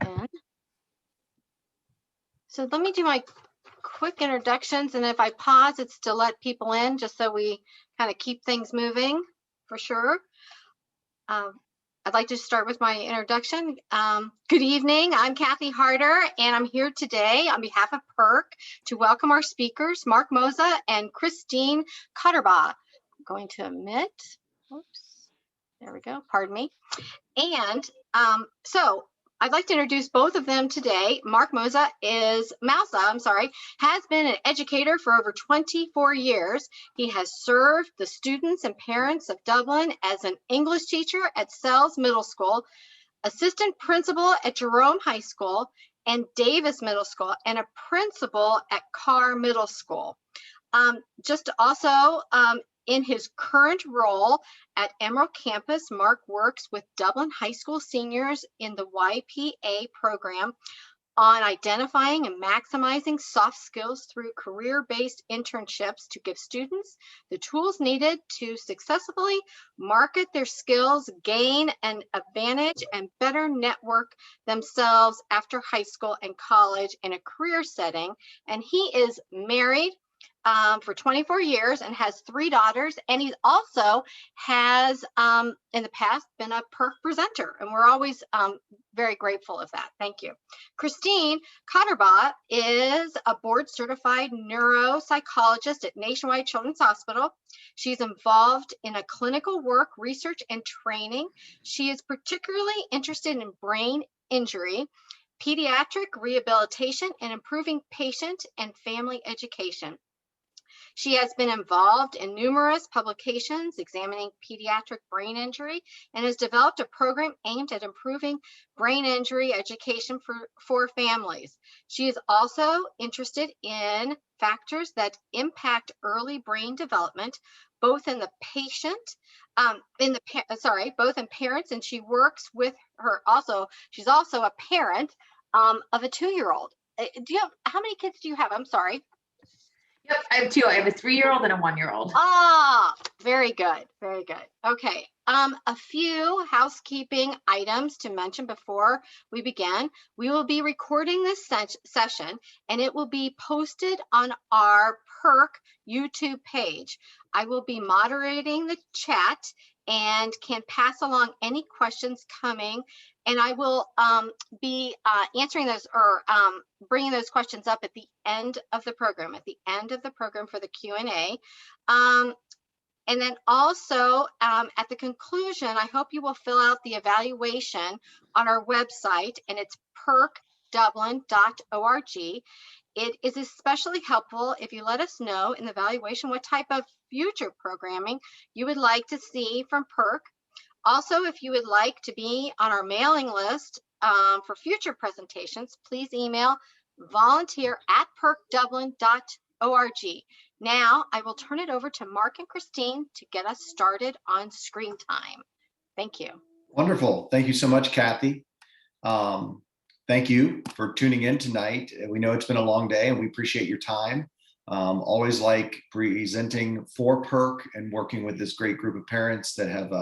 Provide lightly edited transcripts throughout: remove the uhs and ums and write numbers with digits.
in. So let me do my quick introductions, and if I pause, it's to let people in, just so we kind of keep things moving for sure. I'd like to start with my introduction. Good evening, I'm Kathy Harder, and I'm here today on behalf of PERC to welcome our speakers, Mark Mousa and Christine Koterba. I'm going to omit, oops, there we go, pardon me. And so I'd like to introduce both of them today. Mark Mousa has been an educator for over 24 years. He has served the students and parents of Dublin as an English teacher at Sells Middle School, assistant principal at Jerome High School and Davis Middle School, and a principal at Carr Middle School. Just also, in his current role at Emerald Campus, Mark works with Dublin High School seniors in the YPA program on identifying and maximizing soft skills through career-based internships to give students the tools needed to successfully market their skills, gain an advantage, and better network themselves after high school and college in a career setting. And he is married for 24 years and has 3 daughters, and he also has in the past been a PERC presenter, and we're always very grateful of that. Thank you. Christine Koterba is a board certified neuropsychologist at Nationwide Children's Hospital. She's involved in a clinical work, research, and training. She is particularly interested in brain injury, pediatric rehabilitation, and improving patient and family education. She has been involved in numerous publications examining pediatric brain injury and has developed a program aimed at improving brain injury education for families. She is also interested in factors that impact early brain development, both in the patient, both in parents, and she works with her also. She's also a parent of a 2-year-old. How many kids do you have? I'm sorry. Yep, I have 2. I have a 3-year-old and a 1-year-old. Ah, very good, very good. Okay, a few housekeeping items to mention before we begin. We will be recording this session, and it will be posted on our PERC YouTube page. I will be moderating the chat and can pass along any questions coming, and I will be answering those or bringing those questions up at the end of the program, for the Q&A. And then also at the conclusion, I hope you will fill out the evaluation on our website, and it's percdublin.org. It is especially helpful if you let us know in the evaluation what type of future programming you would like to see from PERC. Also, if you would like to be on our mailing list for future presentations, please email volunteer@percdublin.org. Now, I will turn it over to Mark and Christine to get us started on screen time. Thank you. Wonderful. Thank you so much, Kathy. Thank you for tuning in tonight. We know it's been a long day and we appreciate your time. Always like presenting for PERC and working with this great group of parents that have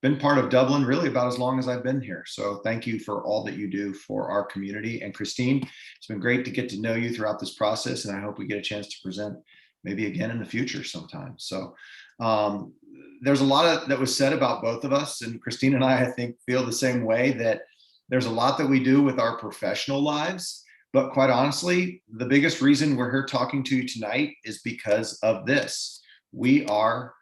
been part of Dublin really about as long as I've been here. So thank you for all that you do for our community. And Christine, it's been great to get to know you throughout this process, and I hope we get a chance to present maybe again in the future sometime. So there's a lot that was said about both of us, and Christine and I think feel the same way, that there's a lot that we do with our professional lives, but quite honestly, the biggest reason we're here talking to you tonight is because of this. We are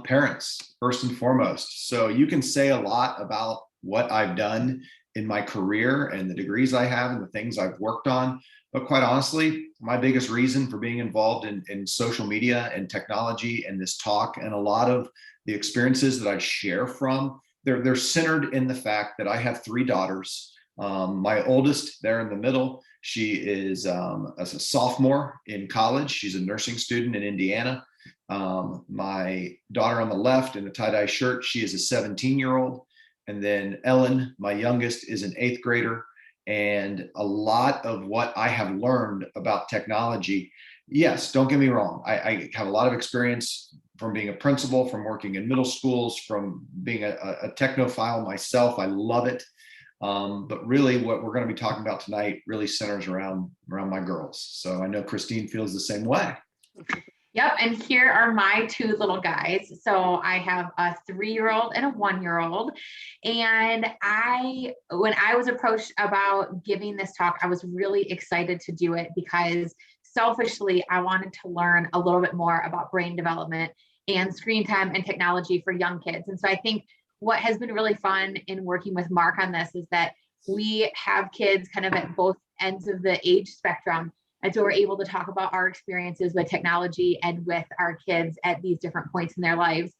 parents, first and foremost. So you can say a lot about what I've done in my career and the degrees I have and the things I've worked on. But quite honestly, my biggest reason for being involved in social media and technology and this talk, and a lot of the experiences that I share from, they're centered in the fact that I have 3 daughters. My oldest, there in the middle, she is a sophomore in college. She's a nursing student in Indiana. My daughter on the left in the tie-dye shirt, she is a 17-year-old. And then Ellen, my youngest, is an 8th grader. And a lot of what I have learned about technology, yes, don't get me wrong, I have a lot of experience from being a principal, from working in middle schools, from being a technophile myself. I love it. But really what we're going to be talking about tonight really centers around my girls. So I know Christine feels the same way. Yep. And here are my two little guys. So I have a 3-year-old and a 1-year-old. And when I was approached about giving this talk, I was really excited to do it because selfishly, I wanted to learn a little bit more about brain development and screen time and technology for young kids. And so I think what has been really fun in working with Mark on this is that we have kids kind of at both ends of the age spectrum. And so we're able to talk about our experiences with technology and with our kids at these different points in their lives.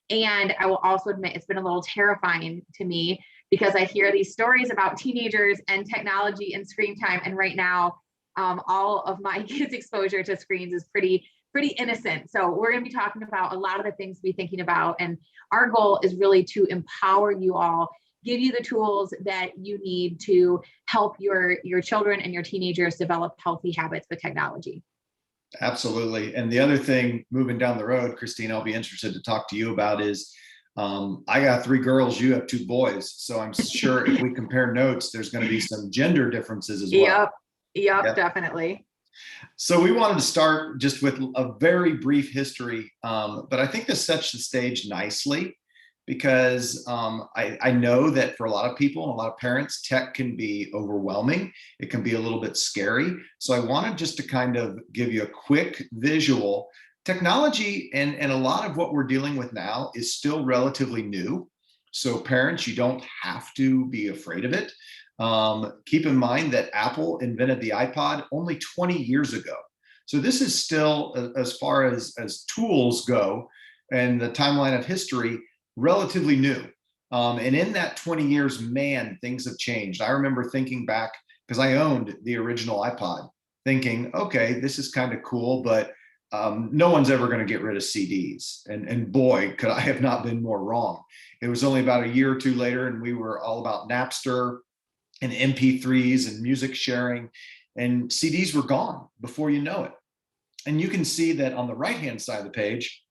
And I will also admit it's been a little terrifying to me because I hear these stories about teenagers and technology and screen time. And right now, all of my kids' exposure to screens is pretty innocent. So we're going to be talking about a lot of the things to be thinking about. And our goal is really to empower you all, give you the tools that you need to help your children and your teenagers develop healthy habits with technology. Absolutely. And the other thing moving down the road, Christine, I'll be interested to talk to you about is I got 3 girls, you have 2 boys. So I'm sure if we compare notes, there's going to be some gender differences as well. Yep, definitely. So we wanted to start just with a very brief history, but I think this sets the stage nicely because I know that for a lot of people and a lot of parents, tech can be overwhelming. It can be a little bit scary. So I wanted just to kind of give you a quick visual. Technology and a lot of what we're dealing with now is still relatively new. So parents, you don't have to be afraid of it. Keep in mind that Apple invented the iPod only 20 years ago. So this is still, as far as tools go and the timeline of history, relatively new. And in that 20 years, man, things have changed. I remember thinking back, because I owned the original iPod, thinking, okay, this is kind of cool, but no one's ever going to get rid of CDs. And boy, could I have not been more wrong. It was only about a year or two later, and we were all about Napster and MP3s and music sharing, and CDs were gone before you know it. And you can see that on the right-hand side of the page,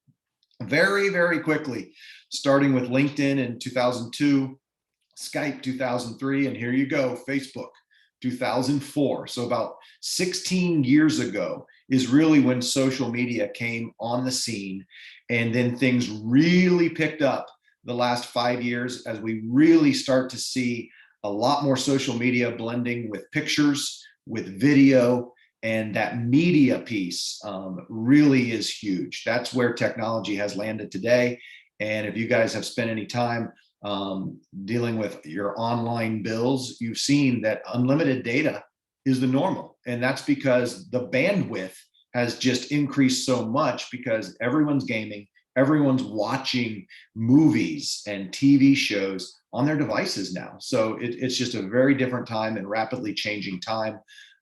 very, very quickly, starting with LinkedIn in 2002, Skype 2003, and here you go, Facebook 2004. So about 16 years ago is really when social media came on the scene. And then things really picked up the last 5 years as we really start to see a lot more social media blending with pictures, with video, and that media piece really is huge. That's where technology has landed today. And if you guys have spent any time dealing with your online bills, you've seen that unlimited data is the normal. And that's because the bandwidth has just increased so much because everyone's gaming, everyone's watching movies and TV shows on their devices now. So it's just a very different time and rapidly changing time.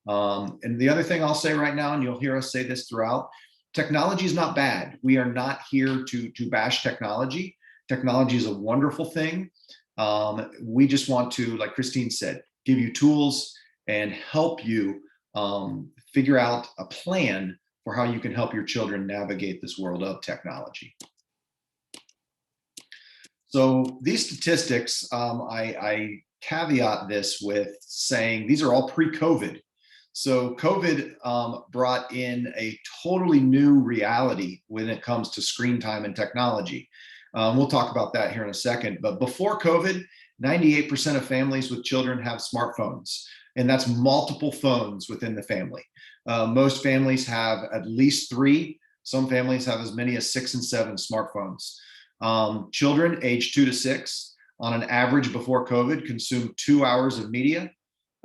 And the other thing I'll say right now, and you'll hear us say this throughout, technology is not bad. We are not here to bash technology. Technology is a wonderful thing. We just want to, like Christine said, give you tools and help you figure out a plan for how you can help your children navigate this world of technology. So these statistics, I caveat this with saying these are all pre-COVID. So COVID brought in a totally new reality when it comes to screen time and technology. We'll talk about that here in a second. But before COVID, 98% of families with children have smartphones, and that's multiple phones within the family. Most families have at least 3. Some families have as many as 6 and 7 smartphones. Children aged 2 to 6, on an average before COVID, consume 2 hours of media.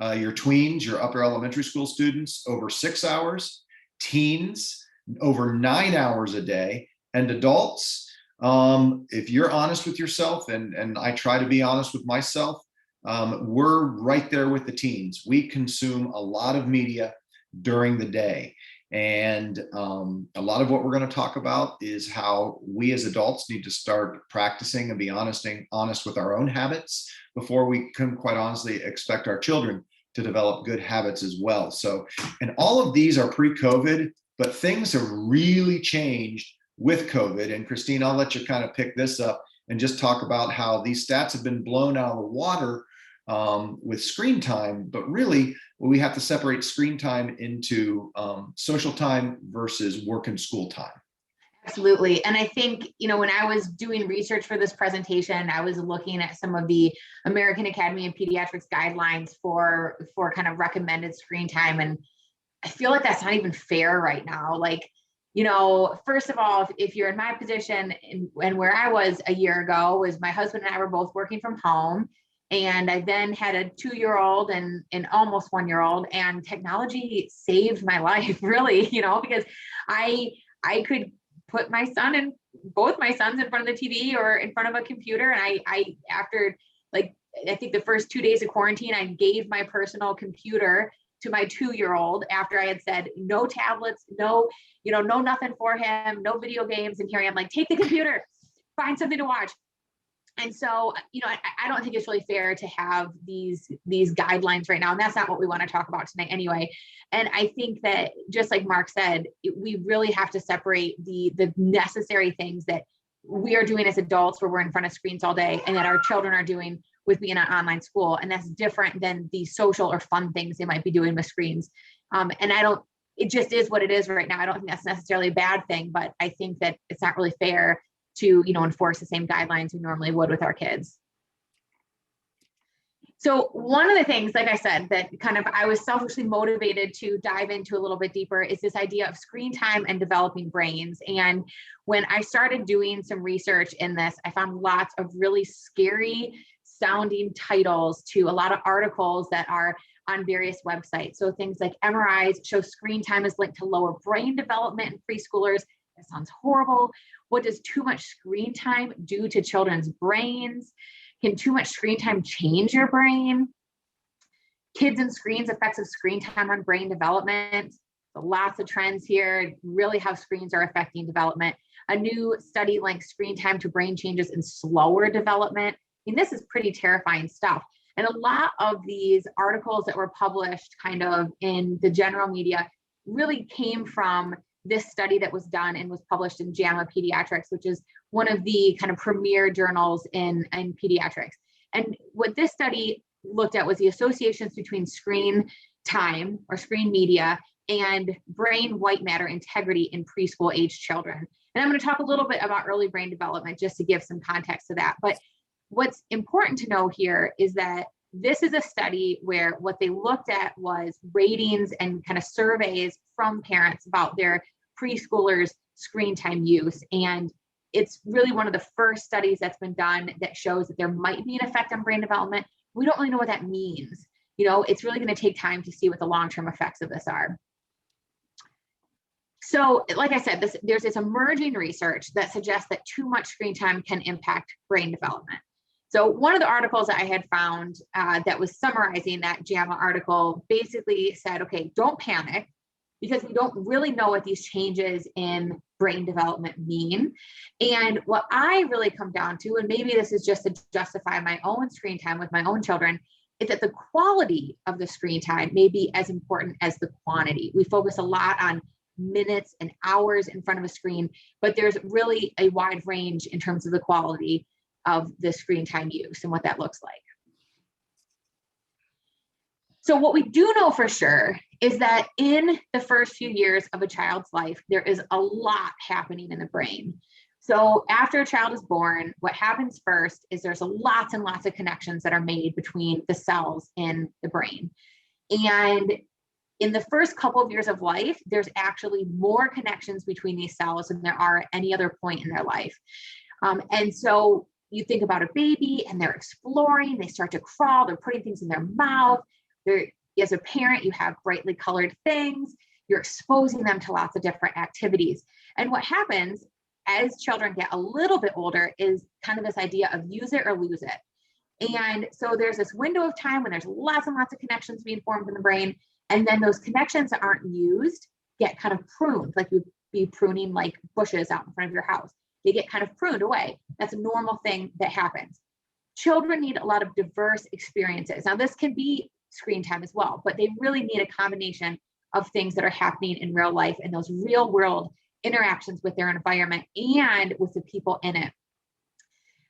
Your tweens, your upper elementary school students, over 6 hours. Teens, over 9 hours a day. And adults, if you're honest with yourself, and I try to be honest with myself, we're right there with the teens. We consume a lot of media during the day. And a lot of what we're going to talk about is how we as adults need to start practicing and be honest with our own habits before we can quite honestly expect our children to develop good habits as well. So, and all of these are pre-COVID, but things have really changed with COVID. And Christine, I'll let you kind of pick this up and just talk about how these stats have been blown out of the water with screen time, but really we have to separate screen time into social time versus work and school time. Absolutely. And I think, when I was doing research for this presentation, I was looking at some of the American Academy of Pediatrics guidelines for kind of recommended screen time. And I feel like that's not even fair right now. Like, first of all, if you're in my position and where I was a year ago, was my husband and I were both working from home. And I then had a 2-year-old and an almost 1-year-old, and technology saved my life, really, because I could put both my sons in front of the TV or in front of a computer. And after I think the first 2 days of quarantine, I gave my personal computer to my 2-year-old after I had said no tablets, no nothing for him, no video games. And here I am like, take the computer, find something to watch. And so, I don't think it's really fair to have these guidelines right now. And that's not what we want to talk about tonight anyway. And I think that, just like Mark said, we really have to separate the necessary things that we are doing as adults, where we're in front of screens all day, and that our children are doing with being in online school. And that's different than the social or fun things they might be doing with screens. And it just is what it is right now. I don't think that's necessarily a bad thing, but I think that it's not really fair to, enforce the same guidelines we normally would with our kids. So one of the things, like I said, that kind of I was selfishly motivated to dive into a little bit deeper is this idea of screen time and developing brains. And when I started doing some research in this, I found lots of really scary sounding titles to a lot of articles that are on various websites. So things like MRIs show screen time is linked to lower brain development in preschoolers. That sounds horrible. What does too much screen time do to children's brains? Can too much screen time change your brain? Kids and screens, effects of screen time on brain development. So lots of trends here, really how screens are affecting development. A new study links screen time to brain changes in slower development. I mean, this is pretty terrifying stuff. And a lot of these articles that were published kind of in the general media really came from this study that was done and was published in JAMA Pediatrics, which is one of the kind of premier journals in pediatrics. And what this study looked at was the associations between screen time or screen media and brain white matter integrity in preschool age children. And I'm going to talk a little bit about early brain development just to give some context to that. But what's important to know here is that this is a study where what they looked at was ratings and kind of surveys from parents about their preschoolers' screen time use. And it's really one of the first studies that's been done that shows that there might be an effect on brain development. We don't really know what that means. It's really going to take time to see what the long-term effects of this are. So, like I said, there's this emerging research that suggests that too much screen time can impact brain development. So one of the articles I had found that was summarizing that JAMA article basically said, okay, don't panic, because we don't really know what these changes in brain development mean. And what I really come down to, and maybe this is just to justify my own screen time with my own children, is that the quality of the screen time may be as important as the quantity. We focus a lot on minutes and hours in front of a screen, but there's really a wide range in terms of the quality of the screen time use and what that looks like. So what we do know for sure is that in the first few years of a child's life, there is a lot happening in the brain. So after a child is born, what happens first is there's lots and lots of connections that are made between the cells in the brain. And in the first couple of years of life, there's actually more connections between these cells than there are at any other point in their life. And so you think about a baby and they're exploring, they start to crawl, they're putting things in their mouth. As a parent, you have brightly colored things, you're exposing them to lots of different activities. And what happens as children get a little bit older is kind of this idea of use it or lose it. And so there's this window of time when there's lots and lots of connections being formed in the brain. And then those connections that aren't used get kind of pruned, like you'd be pruning like bushes out in front of your house. They get kind of pruned away. That's a normal thing that happens. Children need a lot of diverse experiences. Now, this can be screen time as well, but they really need a combination of things that are happening in real life and those real world interactions with their environment and with the people in it.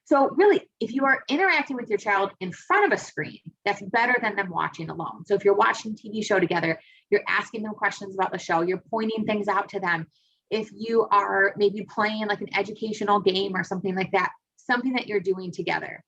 So really, if you are interacting with your child in front of a screen, that's better than them watching alone. So if you're watching a TV show together, you're asking them questions about the show, you're pointing things out to them. If you are maybe playing like an educational game or something like that, something that you're doing together.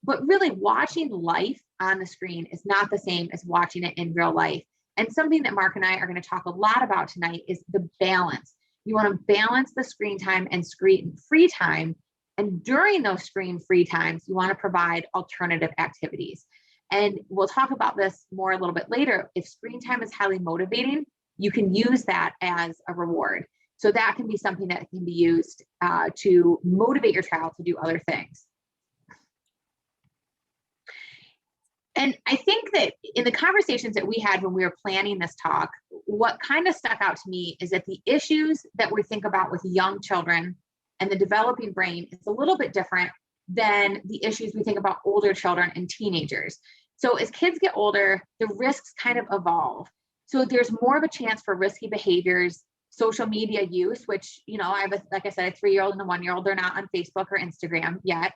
But really, watching life on the screen is not the same as watching it in real life. And something that Mark and I are going to talk a lot about tonight is the balance. You want to balance the screen time and screen free time. And during those screen free times, you want to provide alternative activities. And we'll talk about this more a little bit later. If screen time is highly motivating, you can use that as a reward. So that can be something that can be used to motivate your child to do other things. And I think that in the conversations that we had when we were planning this talk, what kind of stuck out to me is that the issues that we think about with young children and the developing brain is a little bit different than the issues we think about older children and teenagers. So as kids get older, the risks kind of evolve. So there's more of a chance for risky behaviors, social media use, which, you know, I have, like I said, a 3-year-old and a 1-year-old, they're not on Facebook or Instagram yet.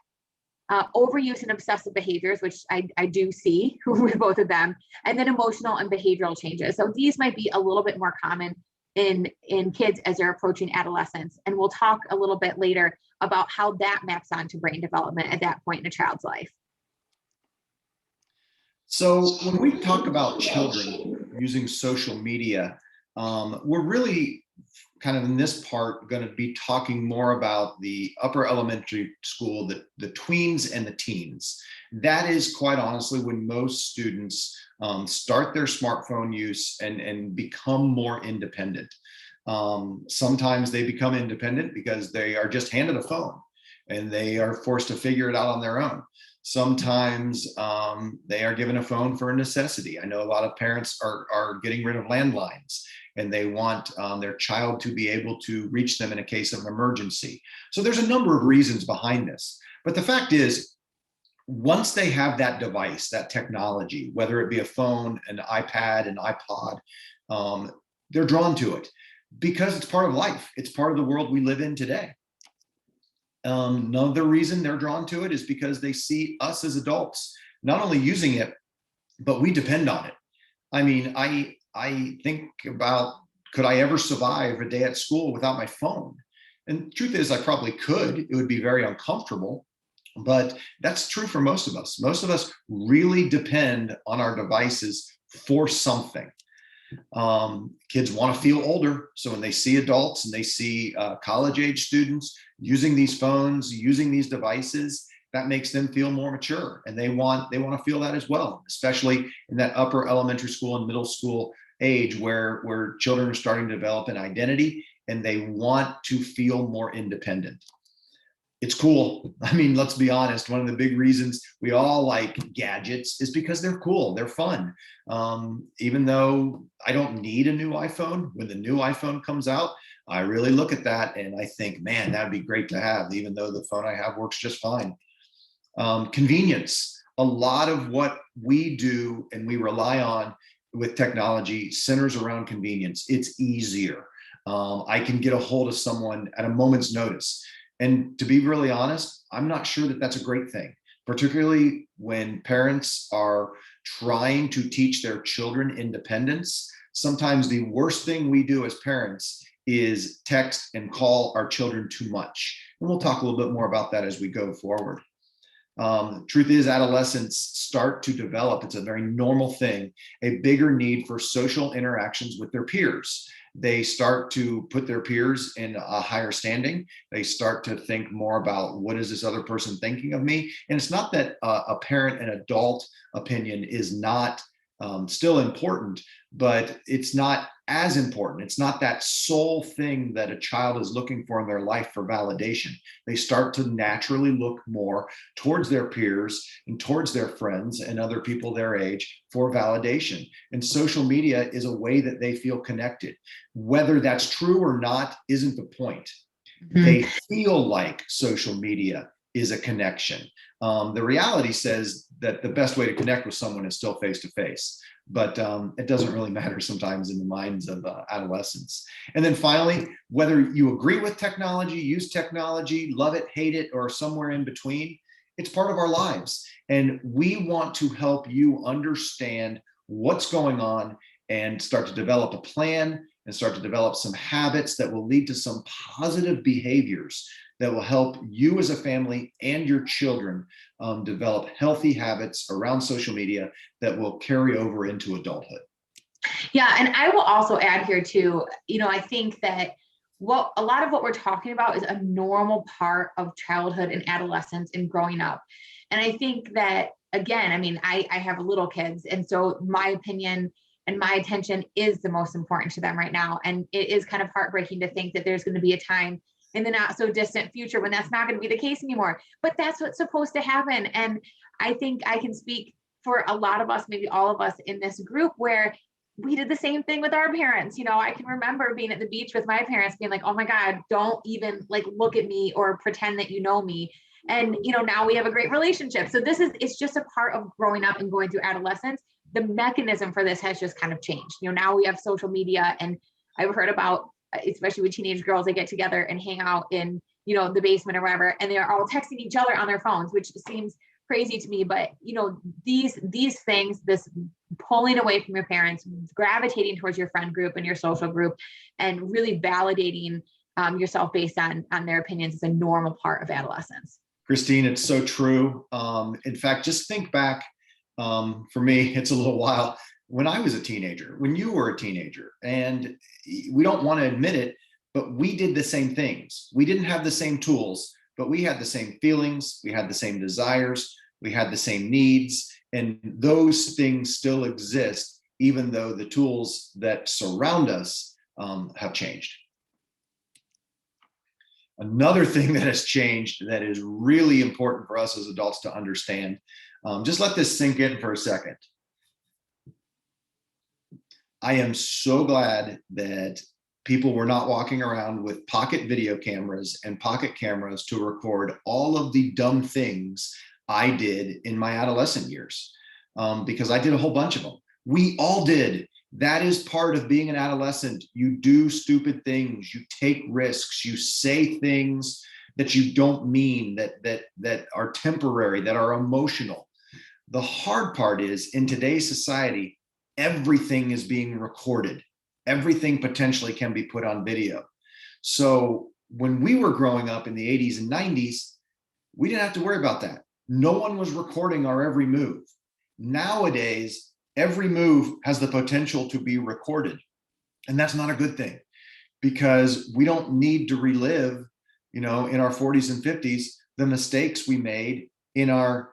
Overuse and obsessive behaviors, which I do see with both of them, and then emotional and behavioral changes. So these might be a little bit more common in kids as they're approaching adolescence. And we'll talk a little bit later about how that maps onto brain development at that point in a child's life. So when we talk about children using social media, we're really kind of in this part going to be talking more about the upper elementary school, the tweens and the teens. That is quite honestly when most students start their smartphone use and become more independent. Sometimes they become independent because they are just handed a phone and they are forced to figure it out on their own. Sometimes they are given a phone for a necessity. I know a lot of parents are getting rid of landlines and they want their child to be able to reach them in a case of an emergency. So there's a number of reasons behind this. But the fact is, once they have that device, that technology, whether it be a phone, an iPad, an iPod, they're drawn to it because it's part of life. It's part of the world we live in today. Another reason they're drawn to it is because they see us as adults not only using it, but we depend on it. I mean, I think about, could I ever survive a day at school without my phone? And the truth is, I probably could. It would be very uncomfortable, but that's true for most of us. Most of us really depend on our devices for something. Kids want to feel older. So when they see adults and they see college age students using these phones, using these devices, that makes them feel more mature, and they want to feel that as well, especially in that upper elementary school and middle school age where children are starting to develop an identity and they want to feel more independent. It's cool. I mean, let's be honest. One of the big reasons we all like gadgets is because they're cool. They're fun. Even though I don't need a new iPhone, when the new iPhone comes out, I really look at that and I think, man, that'd be great to have, even though the phone I have works just fine. Convenience. A lot of what we do and we rely on with technology centers around convenience. It's easier. I can get a hold of someone at a moment's notice. And to be really honest, I'm not sure that that's a great thing, particularly when parents are trying to teach their children independence. Sometimes the worst thing we do as parents is text and call our children too much. And we'll talk a little bit more about that as we go forward. Truth is, adolescents start to develop, it's a very normal thing, a bigger need for social interactions with their peers. They start to put their peers in a higher standing. They start to think more about, what is this other person thinking of me? And it's not that a parent and adult opinion is not still important, but it's not as important. It's not that sole thing that a child is looking for in their life for validation. They start to naturally look more towards their peers and towards their friends and other people their age for validation. And social media is a way that they feel connected. Whether that's true or not isn't the point. Mm-hmm. They feel like social media is a connection. The reality says that the best way to connect with someone is still face-to-face, but it doesn't really matter sometimes in the minds of adolescents. And then finally, whether you agree with technology, use technology, love it, hate it, or somewhere in between, It's part of our lives. And we want to help you understand what's going on and start to develop a plan and start to develop some habits that will lead to some positive behaviors that will help you as a family and your children develop healthy habits around social media that will carry over into adulthood. Yeah, and I will also add here too, I think that a lot of what we're talking about is a normal part of childhood and adolescence and growing up. And I think that, again, I mean, I have little kids, and so my opinion and my attention is the most important to them right now. And it is kind of heartbreaking to think that there's going to be a time in the not so distant future when that's not going to be the case anymore. But that's what's supposed to happen. And I think I can speak for a lot of us, maybe all of us in this group, where we did the same thing with our parents. I can remember being at the beach with my parents being like, oh my God, don't even look at me or pretend that you know me. And, now we have a great relationship. So it's just a part of growing up and going through adolescence. The mechanism for this has just kind of changed. Now we have social media, and I've heard about, especially with teenage girls, they get together and hang out in, the basement or wherever, and they're all texting each other on their phones, which seems crazy to me. But, these things, this pulling away from your parents, gravitating towards your friend group and your social group, and really validating yourself based on their opinions is a normal part of adolescence. Christine, it's so true. In fact, just think back, for me, it's a little while, when I was a teenager, when you were a teenager, and we don't want to admit it, but we did the same things. We didn't have the same tools, but we had the same feelings, we had the same desires, we had the same needs, and those things still exist, even though the tools that surround us have changed. Another thing that has changed that is really important for us as adults to understand, just let this sink in for a second. I am so glad that people were not walking around with pocket video cameras and pocket cameras to record all of the dumb things I did in my adolescent years, because I did a whole bunch of them. We all did. That is part of being an adolescent. You do stupid things, you take risks, you say things that you don't mean, that are temporary, that are emotional. The hard part is, in today's society, everything is being recorded. Everything potentially can be put on video. So when we were growing up in the 80s and 90s, we didn't have to worry about that. No one was recording our every move. Nowadays, every move has the potential to be recorded. And that's not a good thing, because we don't need to relive, in our 40s and 50s, the mistakes we made in our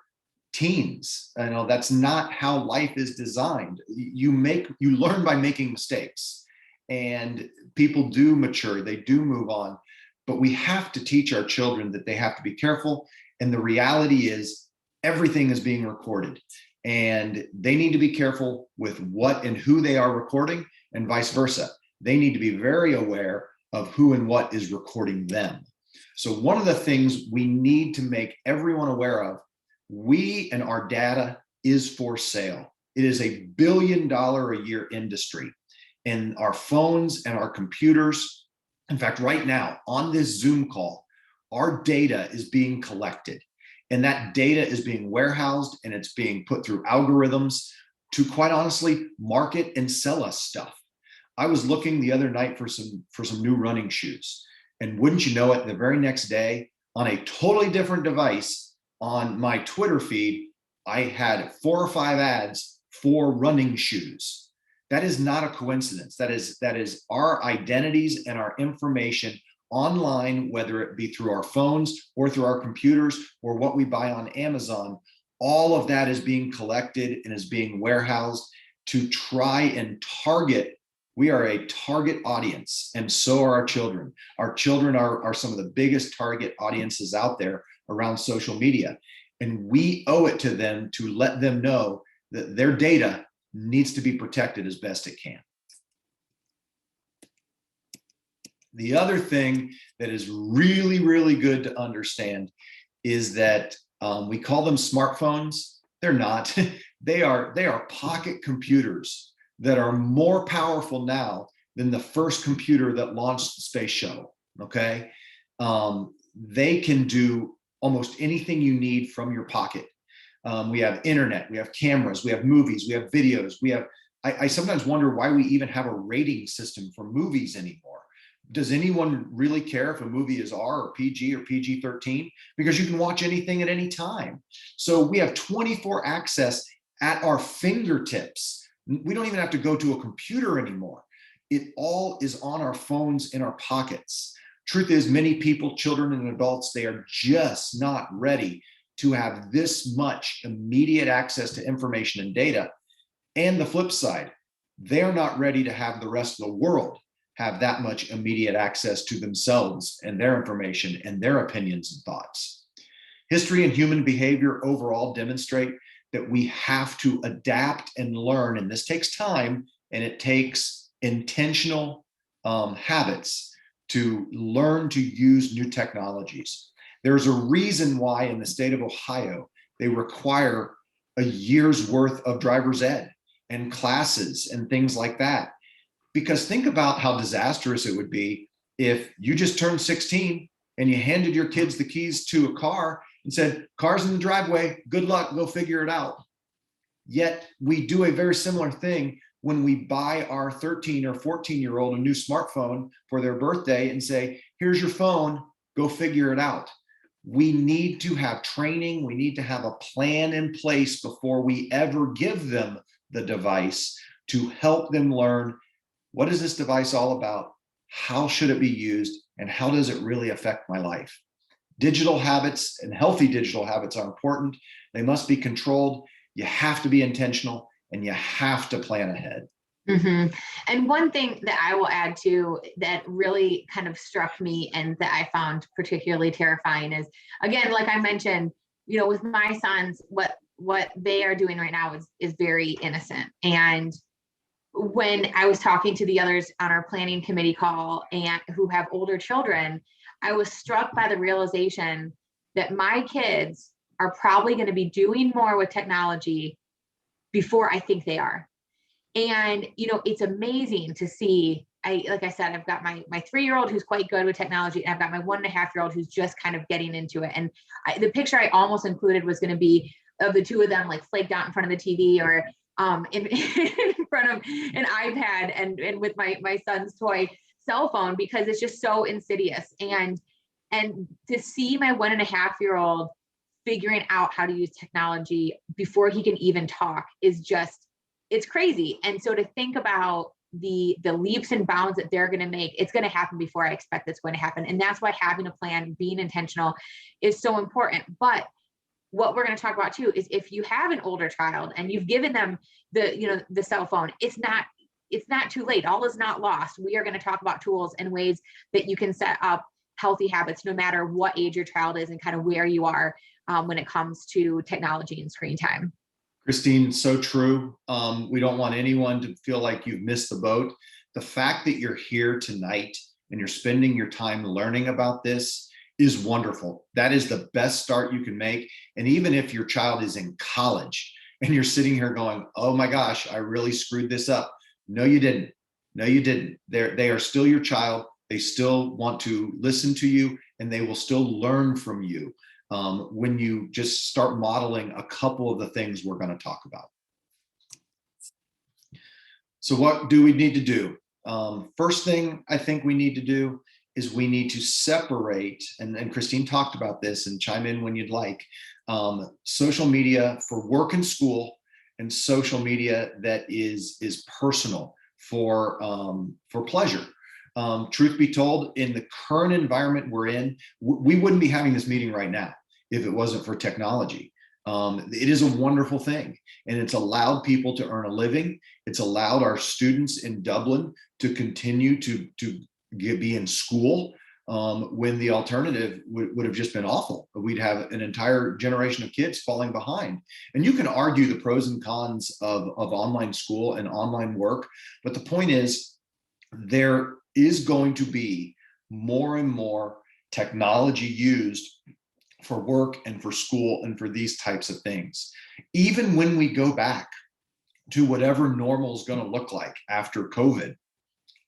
teens. That's not how life is designed. You learn by making mistakes, and people do mature, they do move on, but we have to teach our children that they have to be careful. And the reality is, everything is being recorded, and they need to be careful with what and who they are recording, and vice versa. They need to be very aware of who and what is recording them. So one of the things we need to make everyone aware of, we and our data is for sale. It is $1 billion a year industry, and our phones and our computers. In fact, right now on this Zoom call, our data is being collected, and that data is being warehoused, and it's being put through algorithms to, quite honestly, market and sell us stuff. I was looking the other night for some new running shoes, and wouldn't you know it, the very next day, on a totally different device on my Twitter feed, I had 4 or 5 ads for running shoes. That is not a coincidence. That is our identities and our information online, whether it be through our phones or through our computers or what we buy on Amazon. All of that is being collected and is being warehoused to try and target. We are a target audience, and so are our children. Our children are some of the biggest target audiences out there around social media. And we owe it to them to let them know that their data needs to be protected as best it can. The other thing that is really, really good to understand is that we call them smartphones. They're not. They are pocket computers that are more powerful now than the first computer that launched the space shuttle. Okay, they can do almost anything you need from your pocket. We have internet, we have cameras, we have movies, we have videos, I sometimes wonder why we even have a rating system for movies anymore. Does anyone really care if a movie is R or PG or PG-13? Because you can watch anything at any time. So we have 24 access at our fingertips. We don't even have to go to a computer anymore. It all is on our phones in our pockets. Truth is, many people, children and adults, they are just not ready to have this much immediate access to information and data. And the flip side, they're not ready to have the rest of the world have that much immediate access to themselves and their information and their opinions and thoughts. History and human behavior overall demonstrate that we have to adapt and learn, and this takes time, and it takes intentional habits to learn to use new technologies. There's a reason why in the state of Ohio, they require a year's worth of driver's ed and classes and things like that. Because think about how disastrous it would be if you just turned 16 and you handed your kids the keys to a car and said, car's in the driveway, good luck, go figure it out. Yet we do a very similar thing when we buy our 13 or 14-year-old a new smartphone for their birthday and say, here's your phone, go figure it out. We need to have training. We need to have a plan in place before we ever give them the device to help them learn, what is this device all about? How should it be used? And how does it really affect my life? Digital habits and healthy digital habits are important. They must be controlled. You have to be intentional and you have to plan ahead. Mm-hmm. And one thing that I will add to that really kind of struck me and that I found particularly terrifying is, again, like I mentioned, you know, with my sons, what they are doing right now is very innocent. And when I was talking to the others on our planning committee call and who have older children, I was struck by the realization that my kids are probably going to be doing more with technology before I think they are. And, you know, it's amazing to see, like I said, I've got my 3-year-old who's quite good with technology, and I've got my 1.5-year-old who's just kind of getting into it. And the picture I almost included was going to be of the two of them like flaked out in front of the TV or in front of an iPad and with my son's toy cell phone, because it's just so insidious. And to see my 1.5-year-old figuring out how to use technology before he can even talk is just, it's crazy. And so to think about the leaps and bounds that they're going to make, it's going to happen before I expect it's going to happen. And that's why having a plan, being intentional is so important. But what we're going to talk about too is if you have an older child and you've given them the cell phone, it's not too late. All is not lost. We are going to talk about tools and ways that you can set up healthy habits no matter what age your child is and kind of where you are when it comes to technology and screen time. Christine, so true. We don't want anyone to feel like you've missed the boat. The fact that you're here tonight and you're spending your time learning about this is wonderful. That is the best start you can make. And even if your child is in college and you're sitting here going, oh my gosh, I really screwed this up. No, you didn't. No, you didn't. They are still your child. They still want to listen to you and they will still learn from you when you just start modeling a couple of the things we're going to talk about. So what do we need to do? First thing I think we need to do is we need to separate, and Christine talked about this, and chime in when you'd like, social media for work and school and social media that is personal for pleasure. Truth be told, in the current environment we're in, we wouldn't be having this meeting right now if it wasn't for technology. It is a wonderful thing, and it's allowed people to earn a living. It's allowed our students in Dublin to continue to be in school when the alternative would have just been awful. We'd have an entire generation of kids falling behind. And you can argue the pros and cons of online school and online work, but the point is there is going to be more and more technology used for work and for school and for these types of things. Even when we go back to whatever normal is going to look like after COVID,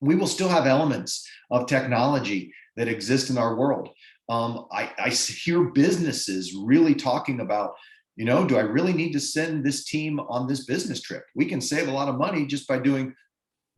we will still have elements of technology that exist in our world. I hear businesses really talking about, do I really need to send this team on this business trip? We can save a lot of money just by doing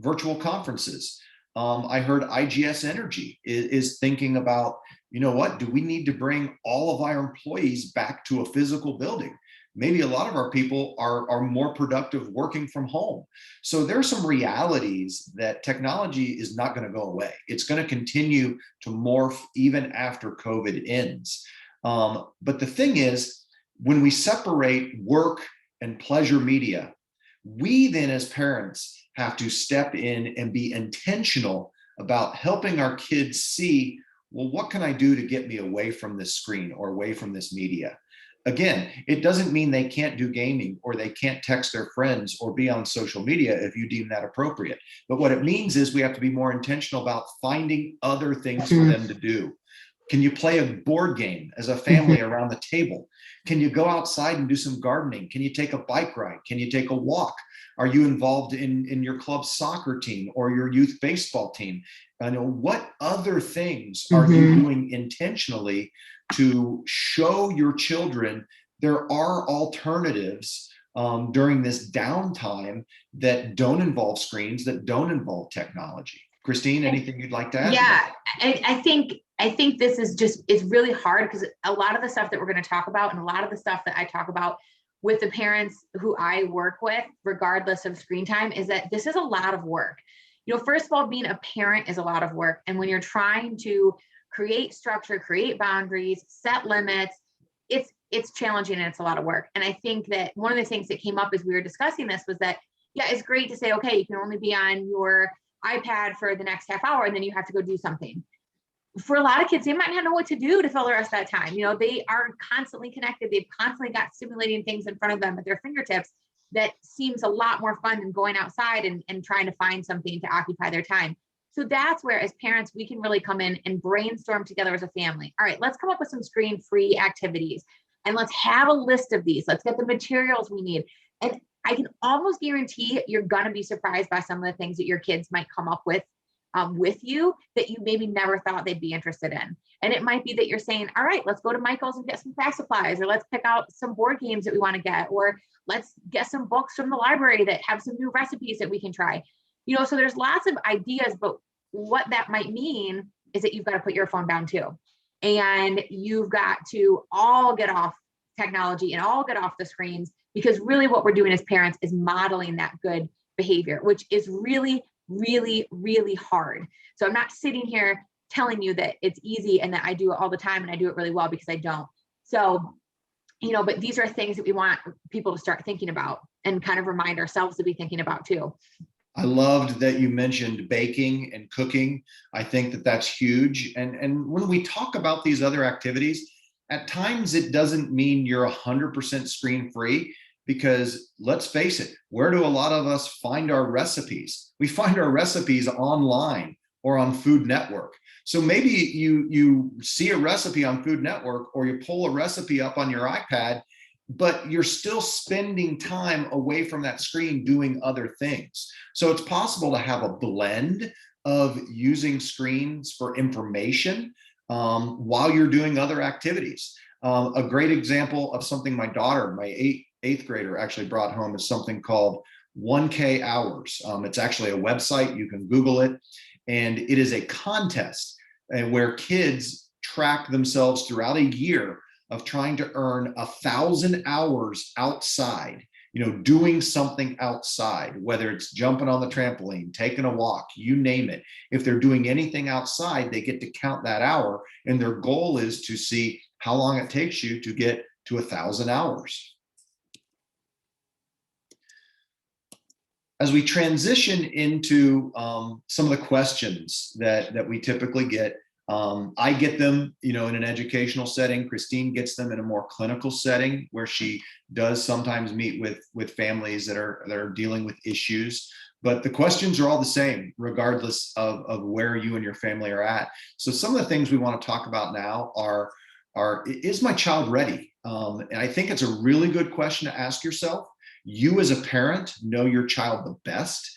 virtual conferences. I heard IGS Energy is thinking about, what, do we need to bring all of our employees back to a physical building? Maybe a lot of our people are more productive working from home. So there are some realities that technology is not going to go away. It's going to continue to morph even after COVID ends. But the thing is, when we separate work and pleasure media, we then as parents have to step in and be intentional about helping our kids see, well, what can I do to get me away from this screen or away from this media? Again, it doesn't mean they can't do gaming or they can't text their friends or be on social media if you deem that appropriate. But what it means is we have to be more intentional about finding other things for them to do. Can you play a board game as a family around the table? Can you go outside and do some gardening? Can you take a bike ride? Can you take a walk? Are you involved in your club's soccer team or your youth baseball team? What other things are you doing intentionally to show your children there are alternatives during this downtime that don't involve screens, that don't involve technology? Christine, anything you'd like to add? Yeah, I think this is it's really hard because a lot of the stuff that we're going to talk about and a lot of the stuff that I talk about with the parents who I work with, regardless of screen time, is that this is a lot of work. First of all, being a parent is a lot of work. And when you're trying to create structure, create boundaries, set limits, it's challenging and it's a lot of work. And I think that one of the things that came up as we were discussing this was that, yeah, it's great to say, okay, you can only be on your iPad for the next half hour and then you have to go do something. For a lot of kids, they might not know what to do to fill the rest of that time. They are constantly connected. They've constantly got stimulating things in front of them at their fingertips that seems a lot more fun than going outside and trying to find something to occupy their time. So that's where, as parents, we can really come in and brainstorm together as a family. All right, let's come up with some screen-free activities and let's have a list of these. Let's get the materials we need. And I can almost guarantee you're going to be surprised by some of the things that your kids might come up with you that you maybe never thought they'd be interested in. And it might be that you're saying, all right, let's go to Michael's and get some craft supplies, or let's pick out some board games that we want to get, or let's get some books from the library that have some new recipes that we can try. So there's lots of ideas, but what that might mean is that you've got to put your phone down too. And you've got to all get off technology and all get off the screens, because really what we're doing as parents is modeling that good behavior, which is really, really, really hard. So I'm not sitting here telling you that it's easy and that I do it all the time and I do it really well, because I don't. So, but these are things that we want people to start thinking about and kind of remind ourselves to be thinking about too. I loved that you mentioned baking and cooking. I think that that's huge. And when we talk about these other activities, at times it doesn't mean you're 100% screen free, because let's face it, where do a lot of us find our recipes? We find our recipes online or on Food Network. So maybe you see a recipe on Food Network, or you pull a recipe up on your iPad, but you're still spending time away from that screen doing other things. So it's possible to have a blend of using screens for information while you're doing other activities. A great example of something my daughter, my eighth grader, actually brought home is something called 1K Hours. It's actually a website. You can Google it. And it is a contest where kids track themselves throughout a year of trying to earn 1,000 hours outside, doing something outside, whether it's jumping on the trampoline, taking a walk, you name it. If they're doing anything outside, they get to count that hour. And their goal is to see how long it takes you to get to 1,000 hours. As we transition into some of the questions that we typically get, I get them, in an educational setting. Christine gets them in a more clinical setting, where she does sometimes meet with families that are dealing with issues. But the questions are all the same, regardless of where you and your family are at. So some of the things we want to talk about now are is my child ready? And I think it's a really good question to ask yourself. You as a parent know your child the best,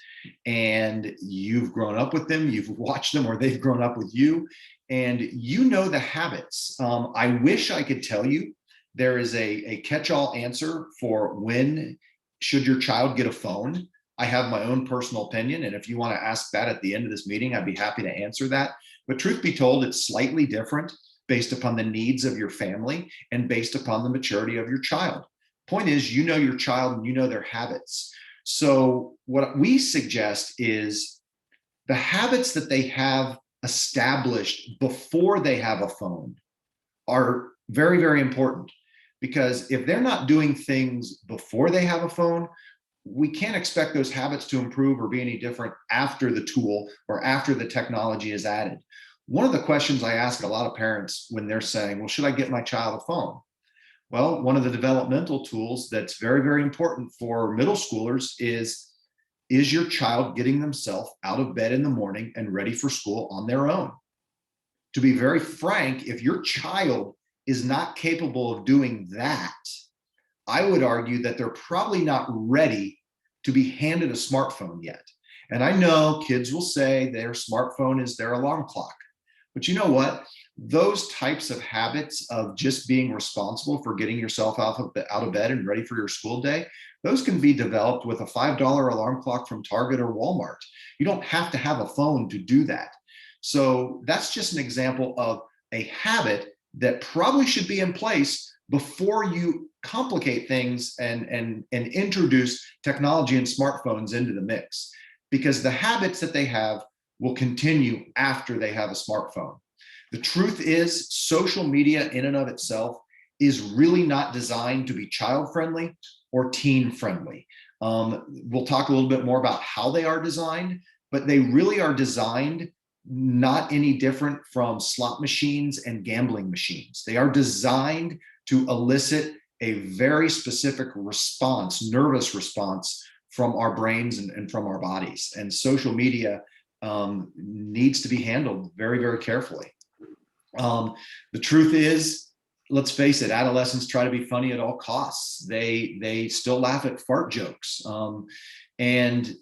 and you've grown up with them, you've watched them, or they've grown up with you. and you know the habits. I wish I could tell you there is a catch-all answer for when should your child get a phone. I have my own personal opinion, and if you want to ask that at the end of this meeting, I'd be happy to answer that. But truth be told, it's slightly different based upon the needs of your family and based upon the maturity of your child. Point is, you know your child and you know their habits. So what we suggest is the habits that they have established before they have a phone are very, very important, because if they're not doing things before they have a phone, we can't expect those habits to improve or be any different after the tool or after the technology is added. One of the questions I ask a lot of parents when they're saying, well, should I get my child a phone? Well, one of the developmental tools that's very, very important for middle schoolers is your child getting themselves out of bed in the morning and ready for school on their own? To be very frank, if your child is not capable of doing that, I would argue that they're probably not ready to be handed a smartphone yet. And I know kids will say their smartphone is their alarm clock. But you know what? Those types of habits of just being responsible for getting yourself out of bed and ready for your school day, those can be developed with a $5 alarm clock from Target or Walmart. You don't have to have a phone to do that. So that's just an example of a habit that probably should be in place before you complicate things and introduce technology and smartphones into the mix, because the habits that they have will continue after they have a smartphone. The truth is, social media in and of itself is really not designed to be child-friendly or teen-friendly. We'll talk a little bit more about how they are designed, but they really are designed not any different from slot machines and gambling machines. They are designed to elicit a very specific response, nervous response from our brains and from our bodies. And social media needs to be handled very, very carefully. The truth is, let's face it, adolescents try to be funny at all costs. They still laugh at fart jokes. And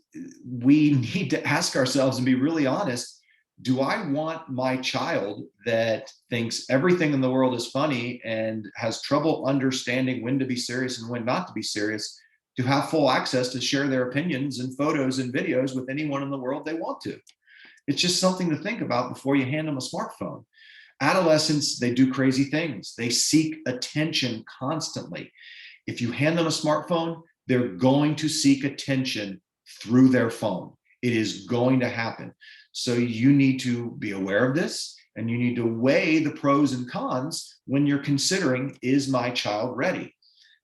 we need to ask ourselves and be really honest, do I want my child that thinks everything in the world is funny and has trouble understanding when to be serious and when not to be serious to have full access to share their opinions and photos and videos with anyone in the world they want to? It's just something to think about before you hand them a smartphone. Adolescents, they do crazy things. They seek attention constantly. If you hand them a smartphone, they're going to seek attention through their phone. It is going to happen. So you need to be aware of this, and you need to weigh the pros and cons when you're considering, is my child ready?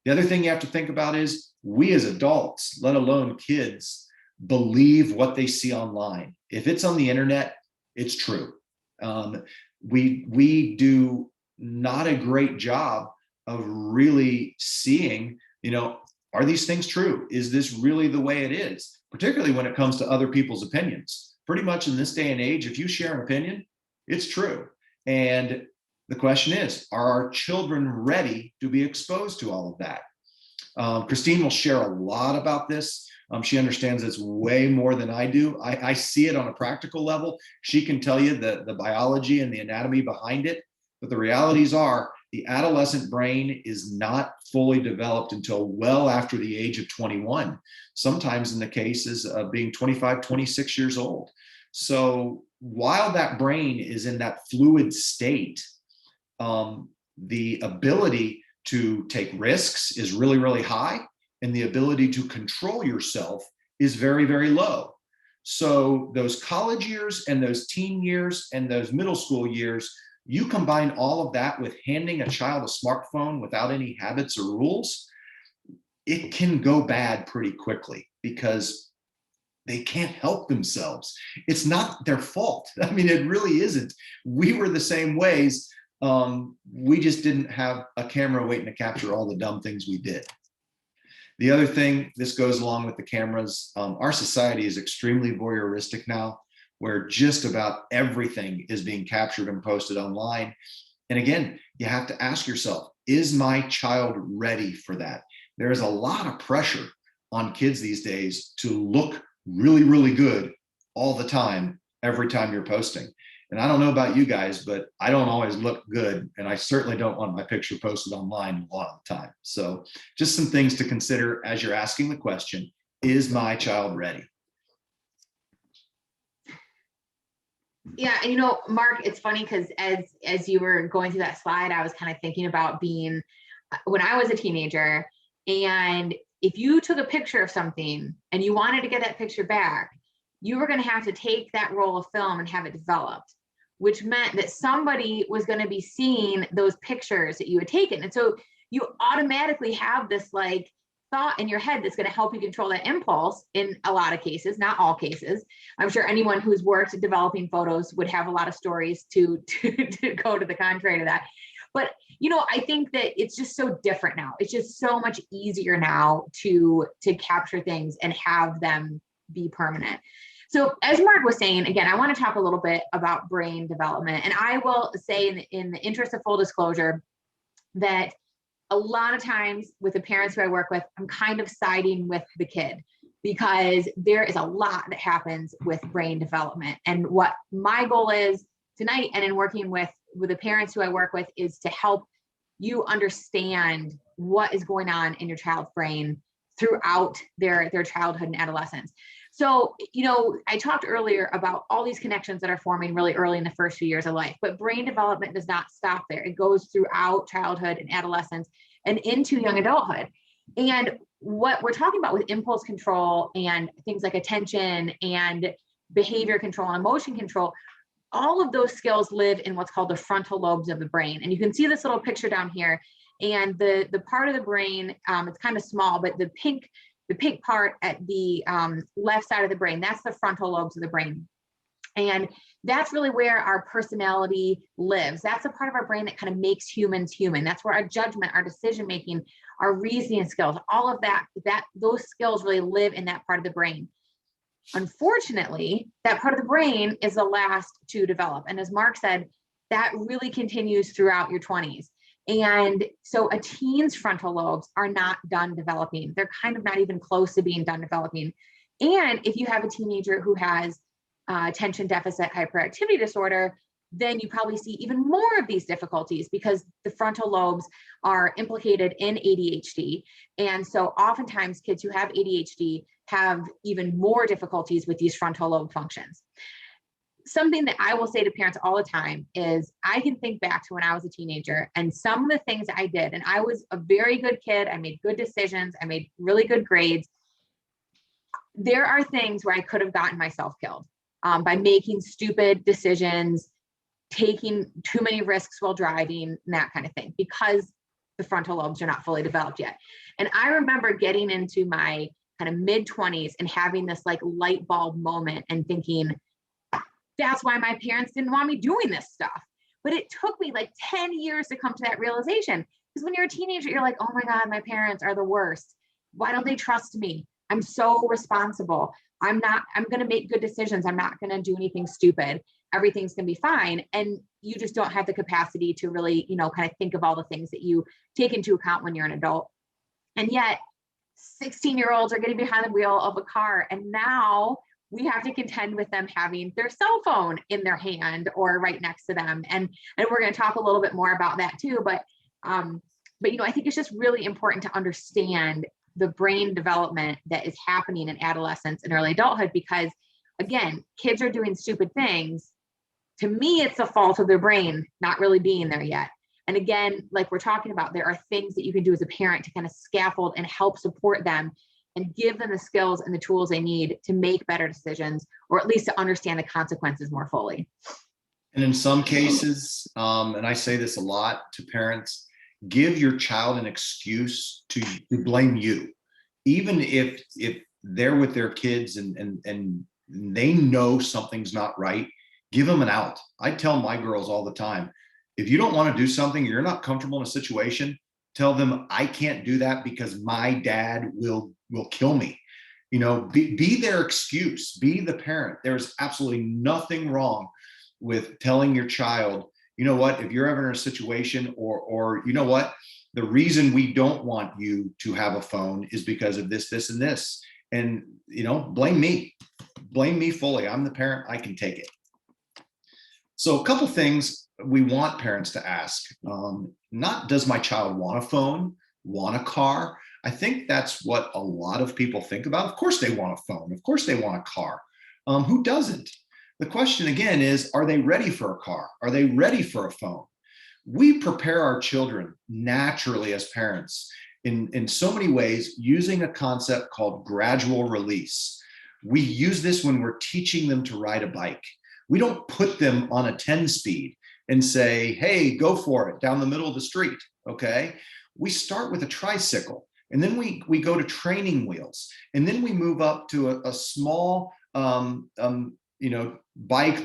The other thing you have to think about is, we as adults, let alone kids, believe what they see online. If it's on the internet, it's true. We do not a great job of really seeing, are these things true? Is this really the way it is? Particularly when it comes to other people's opinions. Pretty much in this day and age, if you share an opinion, it's true. And the question is, are our children ready to be exposed to all of that? Christine will share a lot about this. She understands this way more than I do. I see it on a practical level. She can tell you the biology and the anatomy behind it. But the realities are, the adolescent brain is not fully developed until well after the age of 21, sometimes in the cases of being 25, 26 years old. So while that brain is in that fluid state, the ability to take risks is really, really high, and the ability to control yourself is very, very low. So those college years and those teen years and those middle school years, you combine all of that with handing a child a smartphone without any habits or rules, it can go bad pretty quickly because they can't help themselves. It's not their fault. I mean, it really isn't. We were the same ways. We just didn't have a camera waiting to capture all the dumb things we did. The other thing, this goes along with the cameras, our society is extremely voyeuristic now, where just about everything is being captured and posted online. And again, you have to ask yourself, is my child ready for that? There is a lot of pressure on kids these days to look really, really good all the time, every time you're posting. And I don't know about you guys, but I don't always look good. And I certainly don't want my picture posted online a lot of the time. So just some things to consider as you're asking the question, is my child ready? Yeah, and Mark, it's funny because as you were going through that slide, I was kind of thinking about being when I was a teenager, and if you took a picture of something and you wanted to get that picture back, you were going to have to take that roll of film and have it developed, which meant that somebody was going to be seeing those pictures that you had taken. And so you automatically have this like thought in your head that's going to help you control that impulse in a lot of cases, not all cases. I'm sure anyone who's worked developing photos would have a lot of stories to go to the contrary to that. But, I think that it's just so different now. It's just so much easier now to capture things and have them be permanent. So as Mark was saying, again, I want to talk a little bit about brain development. And I will say in the interest of full disclosure that a lot of times with the parents who I work with, I'm kind of siding with the kid because there is a lot that happens with brain development. And what my goal is tonight and in working with the parents who I work with is to help you understand what is going on in your child's brain throughout their childhood and adolescence. So, I talked earlier about all these connections that are forming really early in the first few years of life, but brain development does not stop there. It goes throughout childhood and adolescence and into young adulthood. And what we're talking about with impulse control and things like attention and behavior control and emotion control, all of those skills live in what's called the frontal lobes of the brain. And you can see this little picture down here. And the part of the brain, it's kind of small, but the pink part at the left side of the brain, that's the frontal lobes of the brain. And that's really where our personality lives. That's the part of our brain that kind of makes humans human. That's where our judgment, our decision-making, our reasoning skills, all of those skills really live in that part of the brain. Unfortunately, that part of the brain is the last to develop. And as Mark said, that really continues throughout your 20s. And so a teen's frontal lobes are not done developing. They're kind of not even close to being done developing. And if you have a teenager who has attention deficit hyperactivity disorder, then you probably see even more of these difficulties because the frontal lobes are implicated in ADHD. And so oftentimes kids who have ADHD have even more difficulties with these frontal lobe functions. Something that I will say to parents all the time is I can think back to when I was a teenager and some of the things I did, and I was a very good kid. I made good decisions. I made really good grades. There are things where I could have gotten myself killed by making stupid decisions, taking too many risks while driving, and that kind of thing, because the frontal lobes are not fully developed yet. And I remember getting into my kind of mid-20s and having this like light bulb moment and thinking, that's why my parents didn't want me doing this stuff. But it took me like 10 years to come to that realization. Because when you're a teenager, you're like, oh my God, my parents are the worst. Why don't they trust me? I'm so responsible. I'm going to make good decisions. I'm not going to do anything stupid. Everything's going to be fine. And you just don't have the capacity to really, kind of think of all the things that you take into account when you're an adult. And yet 16-year-olds are getting behind the wheel of a car. And now we have to contend with them having their cell phone in their hand or right next to them. And we're going to talk a little bit more about that too. But I think it's just really important to understand the brain development that is happening in adolescence and early adulthood, because again, kids are doing stupid things. To me, it's a fault of their brain not really being there yet. And again, like we're talking about, there are things that you can do as a parent to kind of scaffold and help support them and give them the skills and the tools they need to make better decisions, or at least to understand the consequences more fully. And in some cases, and I say this a lot to parents, give your child an excuse to blame you. Even if they're with their kids and they know something's not right, give them an out. I tell my girls all the time, if you don't want to do something, you're not comfortable in a situation, tell them I can't do that because my dad will kill me. Be their excuse, be the parent. There's absolutely nothing wrong with telling your child, you know what, if you're ever in a situation or you know what, the reason we don't want you to have a phone is because of this, this, and this. And, blame me fully. I'm the parent, I can take it. So a couple things we want parents to ask, not does my child want a phone, want a car? I think that's what a lot of people think about. Of course they want a phone. Of course they want a car. Who doesn't? The question again is, are they ready for a car? Are they ready for a phone? We prepare our children naturally as parents in so many ways using a concept called gradual release. We use this when we're teaching them to ride a bike. We don't put them on a 10 speed and say, hey, go for it down the middle of the street, okay? We start with a tricycle, and then we go to training wheels, and then we move up to a small bike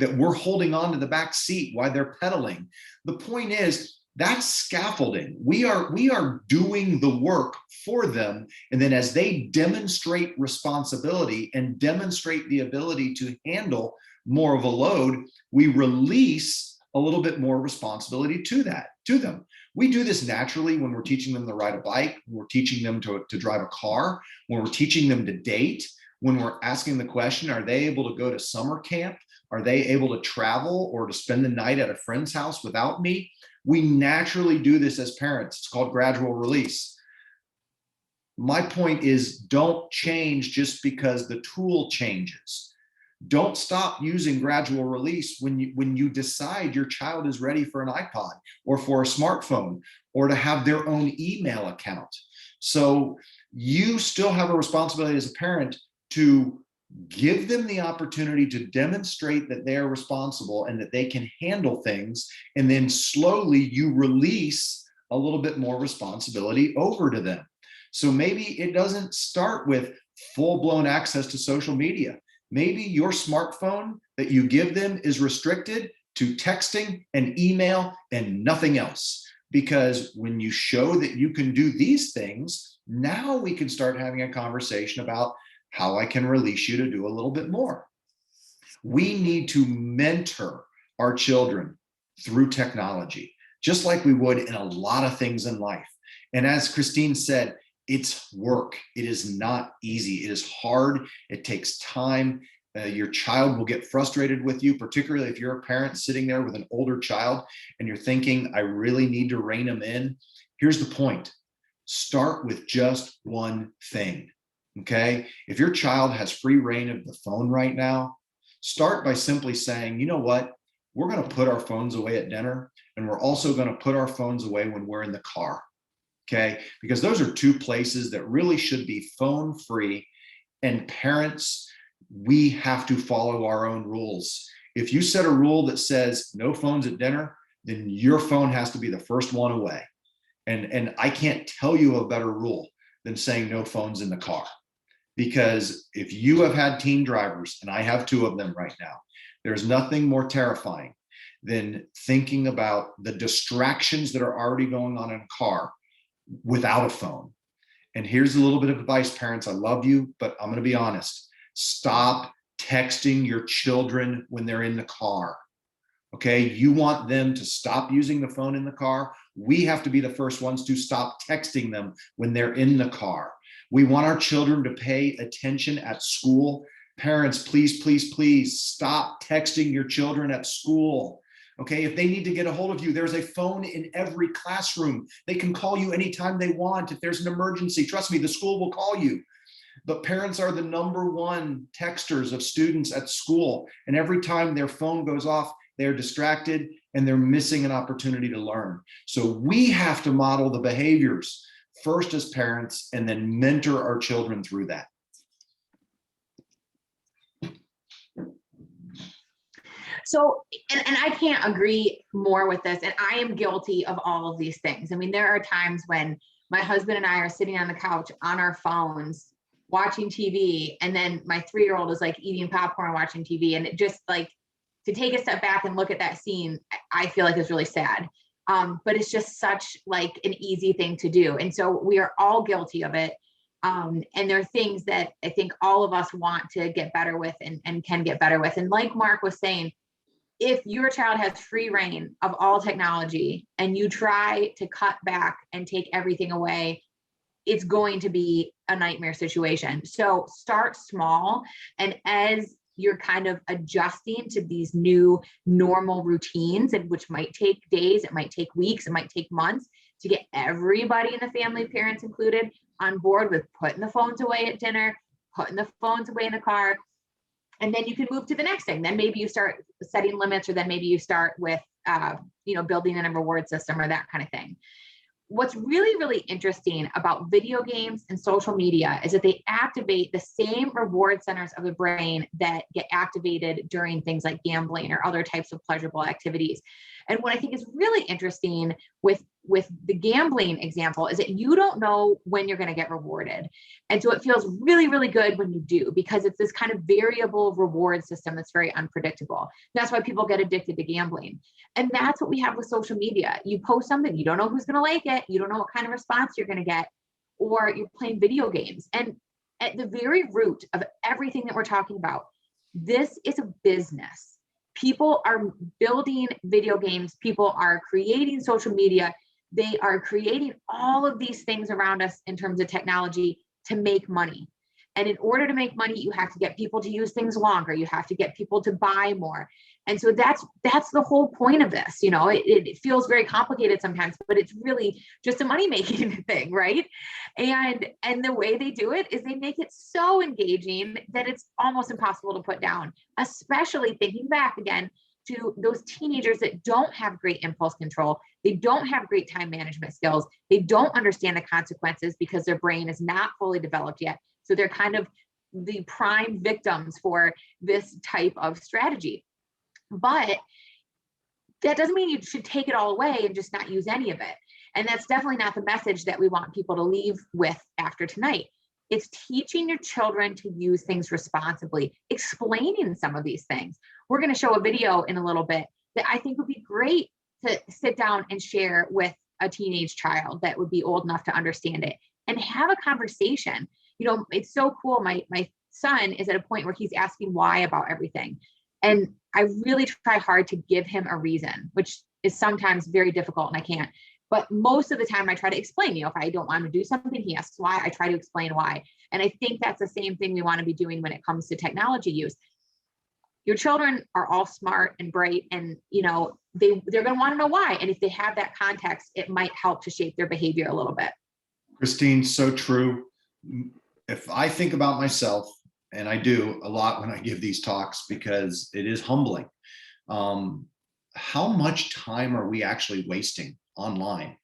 that we're holding on to the back seat while they're pedaling. The point is, that's scaffolding. We are doing the work for them. And then as they demonstrate responsibility and demonstrate the ability to handle more of a load, we release a little bit more responsibility to them. We do this naturally when we're teaching them to ride a bike, when we're teaching them to drive a car, when we're teaching them to date, when we're asking the question, are they able to go to summer camp? Are they able to travel or to spend the night at a friend's house without me? We naturally do this as parents. It's called gradual release. My point is, don't change just because the tool changes. Don't stop using gradual release when you decide your child is ready for an iPod or for a smartphone or to have their own email account. So you still have a responsibility as a parent to give them the opportunity to demonstrate that they are responsible and that they can handle things. And then slowly you release a little bit more responsibility over to them. So maybe it doesn't start with full-blown access to social media. Maybe your smartphone that you give them is restricted to texting and email and nothing else. Because when you show that you can do these things, now we can start having a conversation about how I can release you to do a little bit more. We need to mentor our children through technology, just like we would in a lot of things in life. And as Christine said, it's work. It is not easy. It is hard. It takes time. Your child will get frustrated with you, particularly if you're a parent sitting there with an older child and you're thinking, I really need to rein them in. Here's the point. Start with just one thing. Okay, if your child has free reign of the phone right now, start by simply saying, you know what, we're going to put our phones away at dinner, and we're also going to put our phones away when we're in the car. Okay, because those are two places that really should be phone free. And parents, we have to follow our own rules. If you set a rule that says no phones at dinner, then your phone has to be the first one away. And I can't tell you a better rule than saying no phones in the car. Because if you have had teen drivers, and I have two of them right now, there's nothing more terrifying than thinking about the distractions that are already going on in a car without a phone. And here's a little bit of advice, parents. I love you, but I'm going to be honest. Stop texting your children when they're in the car. Okay, you want them to stop using the phone in the car. We have to be the first ones to stop texting them when they're in the car. We want our children to pay attention at school. Parents, please, please, please stop texting your children at school. Okay, if they need to get a hold of you, there's a phone in every classroom. They can call you anytime they want. If there's an emergency, trust me, the school will call you. But parents are the #1 texters of students at school. And every time their phone goes off, they're distracted and they're missing an opportunity to learn. So we have to model the behaviors first as parents and then mentor our children through that. So, and I can't agree more with this. And I am guilty of all of these things. I mean, there are times when my husband and I are sitting on the couch on our phones, watching TV. And then my 3-year-old is like eating popcorn, watching TV. And it just like, to take a step back and look at that scene, I feel like it's really sad. But it's just such like an easy thing to do. And so we are all guilty of it. And there are things that I think all of us want to get better with and can get better with. And like Mark was saying, if your child has free reign of all technology and you try to cut back and take everything away, it's going to be a nightmare situation. So start small. And as you're kind of adjusting to these new normal routines, and which might take days, it might take weeks, it might take months to get everybody in the family, parents included, on board with putting the phones away at dinner, putting the phones away in the car. And then you can move to the next thing. Then maybe you start setting limits, or then maybe you start with, building in a reward system or that kind of thing. What's really, really interesting about video games and social media is that they activate the same reward centers of the brain that get activated during things like gambling or other types of pleasurable activities. And what I think is really interesting with the gambling example is that you don't know when you're going to get rewarded. And so it feels really, really good when you do, because it's this kind of variable reward system that's very unpredictable. That's why people get addicted to gambling. And that's what we have with social media. You post something, you don't know who's going to like it, you don't know what kind of response you're going to get, or you're playing video games. And at the very root of everything that we're talking about, this is a business. People are building video games, people are creating social media, they are creating all of these things around us in terms of technology to make money. And in order to make money, you have to get people to use things longer. You have to get people to buy more. And so that's the whole point of this. It feels very complicated sometimes, but it's really just a money-making thing, right? And the way they do it is they make it so engaging that it's almost impossible to put down, especially thinking back again to those teenagers that don't have great impulse control. They don't have great time management skills. They don't understand the consequences because their brain is not fully developed yet. So they're kind of the prime victims for this type of strategy. But that doesn't mean you should take it all away and just not use any of it. And that's definitely not the message that we want people to leave with after tonight. It's teaching your children to use things responsibly, explaining some of these things. We're going to show a video in a little bit that I think would be great to sit down and share with a teenage child that would be old enough to understand it and have a conversation. It's so cool. My son is at a point where he's asking why about everything. And I really try hard to give him a reason, which is sometimes very difficult and I can't. But most of the time I try to explain, if I don't want to do something, he asks why, I try to explain why. And I think that's the same thing we want to be doing when it comes to technology use. Your children are all smart and bright, and they're going to want to know why. And if they have that context, it might help to shape their behavior a little bit. Christine, so true. If I think about myself, and I do a lot when I give these talks because it is humbling, how much time are we actually wasting online?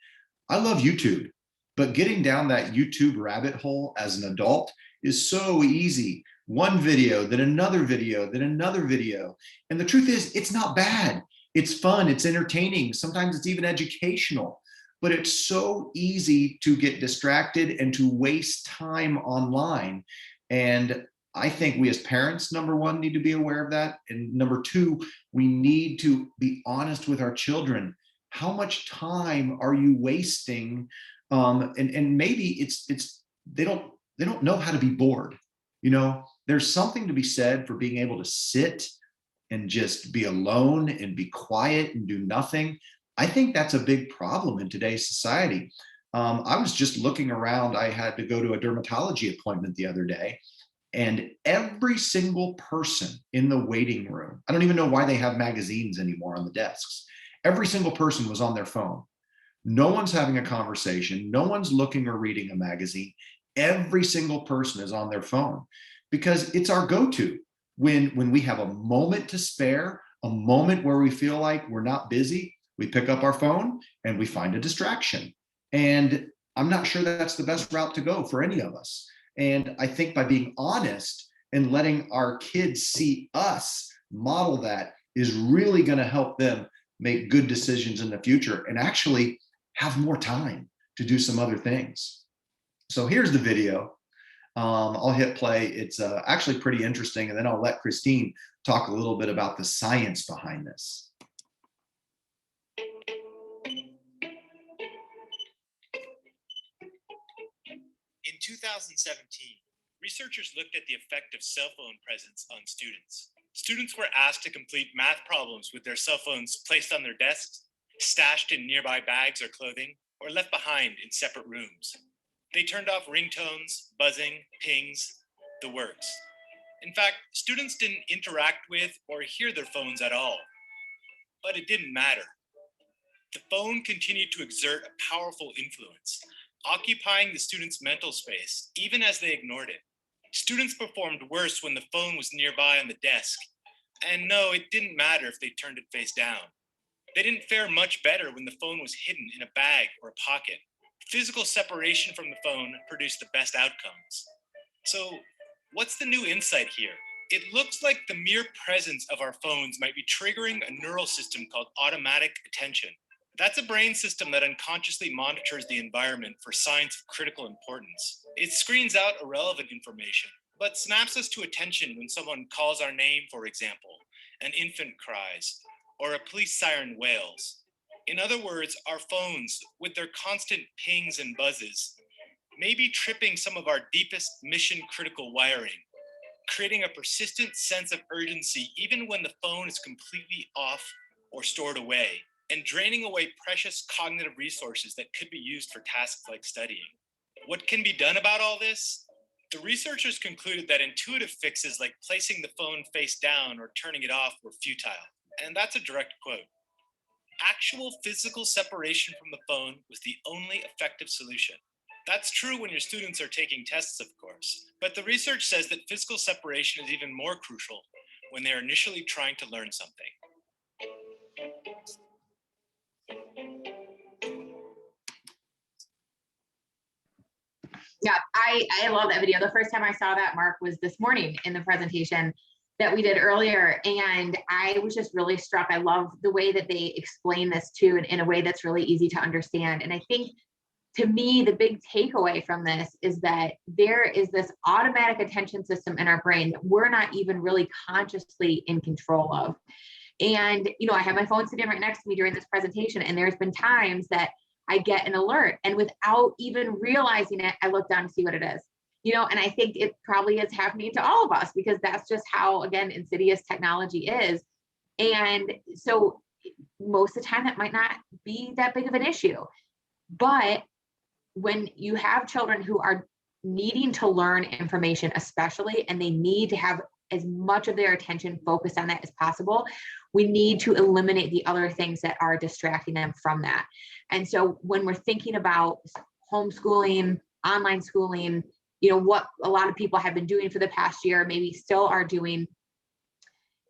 I love YouTube, but getting down that YouTube rabbit hole as an adult is so easy. One video, then another video, then another video. And the truth is, it's not bad. It's fun, it's entertaining. Sometimes it's even educational, but it's so easy to get distracted and to waste time online. And I think we as parents, number one, need to be aware of that. And number two, we need to be honest with our children. How much time are you wasting? And maybe it's they don't know how to be bored. There's something to be said for being able to sit and just be alone and be quiet and do nothing. I think that's a big problem in today's society. I was just looking around. I had to go to a dermatology appointment the other day, and every single person in the waiting room, I don't even know why they have magazines anymore on the desks. Every single person was on their phone. No one's having a conversation. No one's looking or reading a magazine. Every single person is on their phone because it's our go-to. When we have a moment to spare, a moment where we feel like we're not busy, we pick up our phone and we find a distraction. And I'm not sure that's the best route to go for any of us. And I think by being honest and letting our kids see us model that is really going to help them make good decisions in the future and actually have more time to do some other things. So here's the video. I'll hit play. It's actually pretty interesting. And then I'll let Christine talk a little bit about the science behind this. In 2017, researchers looked at the effect of cell phone presence on students. Students were asked to complete math problems with their cell phones placed on their desks, stashed in nearby bags or clothing, or left behind in separate rooms. They turned off ringtones, buzzing, pings, the works. In fact, students didn't interact with or hear their phones at all. But it didn't matter. The phone continued to exert a powerful influence, occupying the students' mental space, even as they ignored it. Students performed worse when the phone was nearby on the desk. And no, it didn't matter if they turned it face down. They didn't fare much better when the phone was hidden in a bag or a pocket. Physical separation from the phone produced the best outcomes. So, what's the new insight here? It looks like the mere presence of our phones might be triggering a neural system called automatic attention. That's a brain system that unconsciously monitors the environment for signs of critical importance. It screens out irrelevant information, but snaps us to attention when someone calls our name, for example, an infant cries, or a police siren wails. In other words, our phones, with their constant pings and buzzes, may be tripping some of our deepest mission-critical wiring, creating a persistent sense of urgency even when the phone is completely off or stored away, and draining away precious cognitive resources that could be used for tasks like studying. What can be done about all this? The researchers concluded that intuitive fixes like placing the phone face down or turning it off were futile. And that's a direct quote. Actual physical separation from the phone was the only effective solution. That's true when your students are taking tests, of course, but the research says that physical separation is even more crucial when they're initially trying to learn something. Yeah, I love that video. The first time I saw that, Mark, was this morning in the presentation that we did earlier. And I was just really struck. I love the way that they explain this too, in a way that's really easy to understand. And I think, to me, the big takeaway from this is that there is this automatic attention system in our brain that we're not even really consciously in control of. And, I have my phone sitting right next to me during this presentation, and there's been times that I get an alert, and without even realizing it, I look down to see what it is. And I think it probably is happening to all of us, because that's just how, again, insidious technology is. And so most of the time that might not be that big of an issue. But when you have children who are needing to learn information, especially, and they need to have as much of their attention focused on that as possible, we need to eliminate the other things that are distracting them from that. And so when we're thinking about homeschooling, online schooling, what a lot of people have been doing for the past year, maybe still are doing,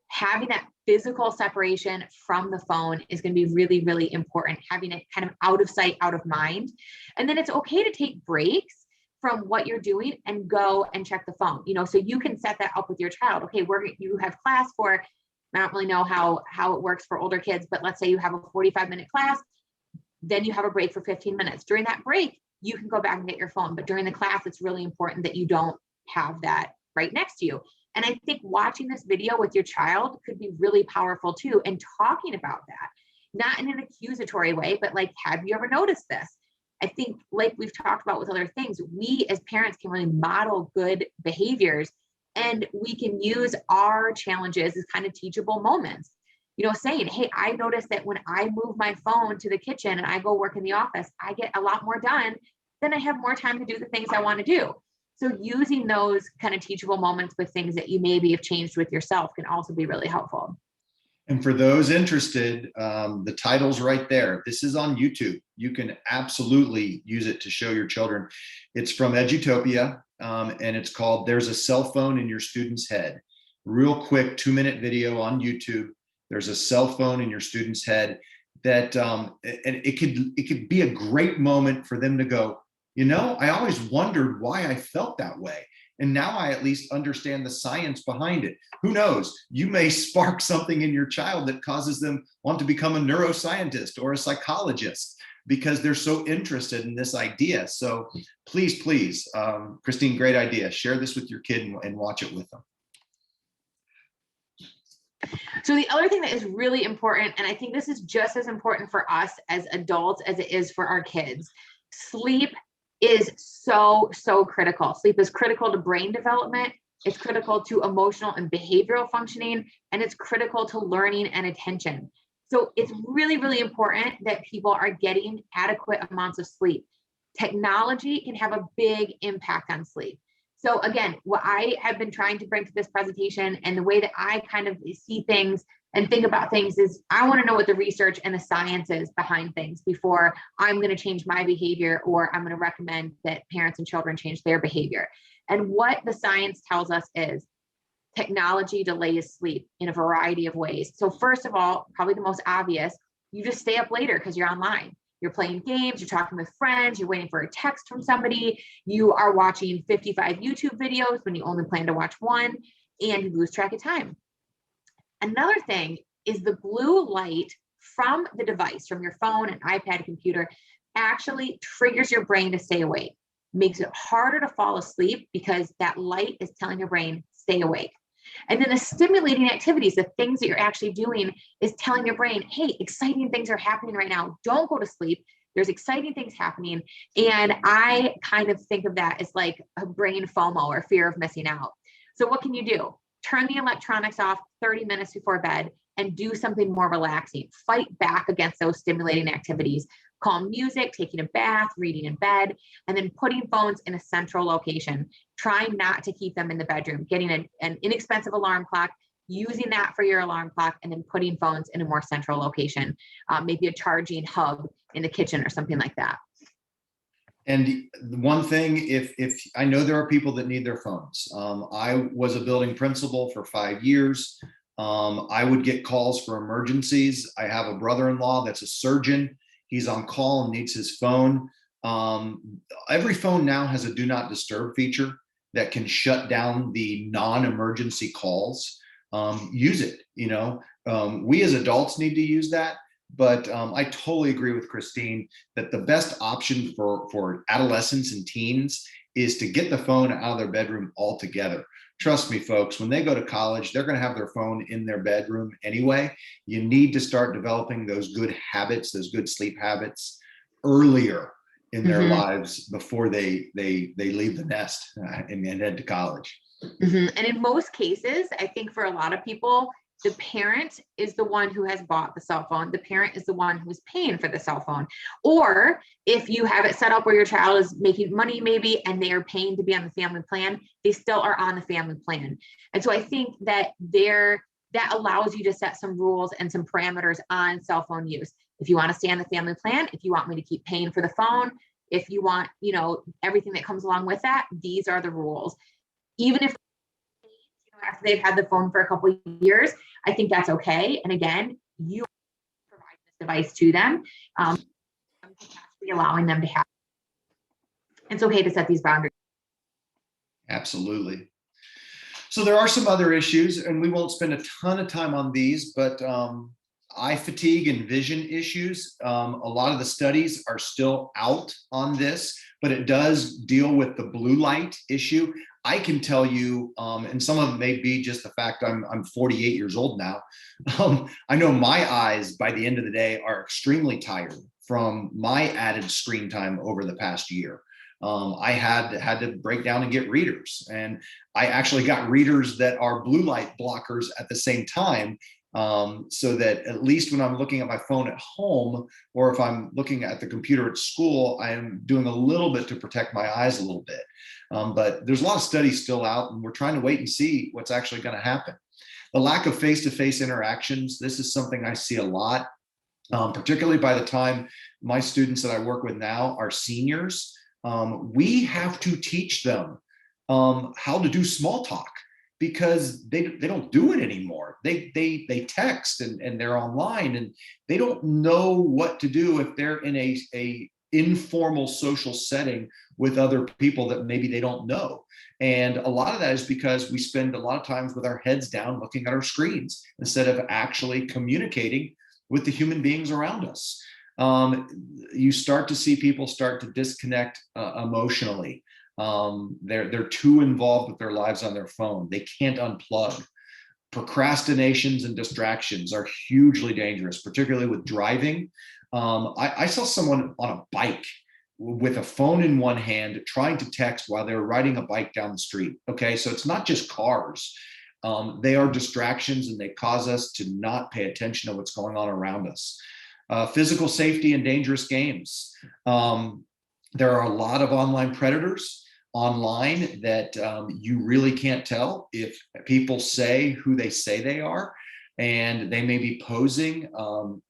having that physical separation from the phone is going to be really, really important. Having it kind of out of sight, out of mind. And then it's okay to take breaks from what you're doing and go and check the phone, so you can set that up with your child. Okay, you have class for, I don't really know how it works for older kids, but let's say you have a 45-minute class, then you have a break for 15 minutes. During that break, you can go back and get your phone. But during the class, it's really important that you don't have that right next to you. And I think watching this video with your child could be really powerful too, and talking about that, not in an accusatory way, but like, have you ever noticed this? I think, like we've talked about with other things, we as parents can really model good behaviors, and we can use our challenges as kind of teachable moments. Saying, hey, I noticed that when I move my phone to the kitchen and I go work in the office, I get a lot more done. Then I have more time to do the things I want to do. So using those kind of teachable moments with things that you maybe have changed with yourself can also be really helpful. And for those interested, the title's right there. This is on YouTube. You can absolutely use it to show your children. It's from Edutopia, and it's called "There's a Cell Phone in Your Student's Head." Real quick 2-minute video on YouTube. There's a cell phone in your student's head that, and it could be a great moment for them to go, I always wondered why I felt that way. And now I at least understand the science behind it. Who knows? You may spark something in your child that causes them want to become a neuroscientist or a psychologist because they're so interested in this idea. So please, Christine, great idea. Share this with your kid and watch it with them. So the other thing that is really important, and I think this is just as important for us as adults as it is for our kids, sleep is so critical. Sleep is critical to brain development. It's critical to emotional and behavioral functioning, and it's critical to learning and attention. So it's really, really important that people are getting adequate amounts of sleep. Technology can have a big impact on sleep. So again, what I have been trying to bring to this presentation and the way that I kind of see things and think about things is I want to know what the research and the science is behind things before I'm going to change my behavior, or I'm going to recommend that parents and children change their behavior. And what the science tells us is technology delays sleep in a variety of ways. So first of all, probably the most obvious, you just stay up later because you're online. You're playing games, you're talking with friends, you're waiting for a text from somebody, you are watching 55 YouTube videos when you only plan to watch one, and you lose track of time. Another thing is the blue light from the device, from your phone, an iPad, computer, actually triggers your brain to stay awake, makes it harder to fall asleep because that light is telling your brain, stay awake. And then the stimulating activities, the things that you're actually doing, is telling your brain, hey, exciting things are happening right now. Don't go to sleep. There's exciting things happening. And I kind of think of that as like a brain FOMO, or fear of missing out. So what can you do? Turn the electronics off 30 minutes before bed and do something more relaxing. Fight back against those stimulating activities. Calm music, taking a bath, reading in bed, and then putting phones in a central location. Trying not to keep them in the bedroom, getting an inexpensive alarm clock, using that for your alarm clock, and then putting phones in a more central location, maybe a charging hub in the kitchen or something like that. And one thing, if I know there are people that need their phones. I was a building principal for 5 years. I would get calls for emergencies. I have a brother-in-law that's a surgeon. He's on call and needs his phone. Every phone now has a do not disturb feature that can shut down the non-emergency calls. Use it. We as adults need to use that. But I totally agree with Christine that the best option for adolescents and teens is to get the phone out of their bedroom altogether. Trust me, folks, when they go to college, they're going to have their phone in their bedroom anyway. You need to start developing those good habits, those good sleep habits earlier in their lives before they leave the nest and head to college. And in most cases, I think for a lot of people, the parent is the one who has bought the cell phone. The parent is the one who's paying for the cell phone. Or if you have it set up where your child is making money maybe, and they are paying to be on the family plan, they still are on the family plan. And so I think that that allows you to set some rules and some parameters on cell phone use. If you want to stay on the family plan, if you want me to keep paying for the phone, if you want, everything that comes along with that, these are the rules. Even if after they've had the phone for a couple of years, I think that's okay. And again, you provide this device to them, allowing them to have. It's okay to set these boundaries. Absolutely. So there are some other issues, and we won't spend a ton of time on these, but eye fatigue and vision issues. A lot of the studies are still out on this, but it does deal with the blue light issue. I can tell you, and some of it may be just the fact I'm 48 years old now. I know my eyes by the end of the day are extremely tired from my added screen time over the past year. I had to break down and get readers, and I actually got readers that are blue light blockers at the same time, so that at least when I'm looking at my phone at home, or if I'm looking at the computer at school, I am doing a little bit to protect my eyes a little bit. But there's a lot of studies still out, and we're trying to wait and see what's actually going to happen. The lack of face-to-face interactions, this is something I see a lot, particularly by the time my students that I work with now are seniors. We have to teach them how to do small talk, because they don't do it anymore. They text and they're online, and they don't know what to do if they're in a informal social setting with other people that maybe they don't know. And a lot of that is because we spend a lot of times with our heads down looking at our screens instead of actually communicating with the human beings around us. You start to see people start to disconnect emotionally. They're too involved with their lives on their phone. They can't unplug. Procrastinations and distractions are hugely dangerous, particularly with driving. I saw someone on a bike with a phone in one hand trying to text while they were riding a bike down the street. Okay, so it's not just cars. They are distractions, and they cause us to not pay attention to what's going on around us. Physical safety and dangerous games. There are a lot of online predators. online that you really can't tell if people say who they say they are. And they may be posing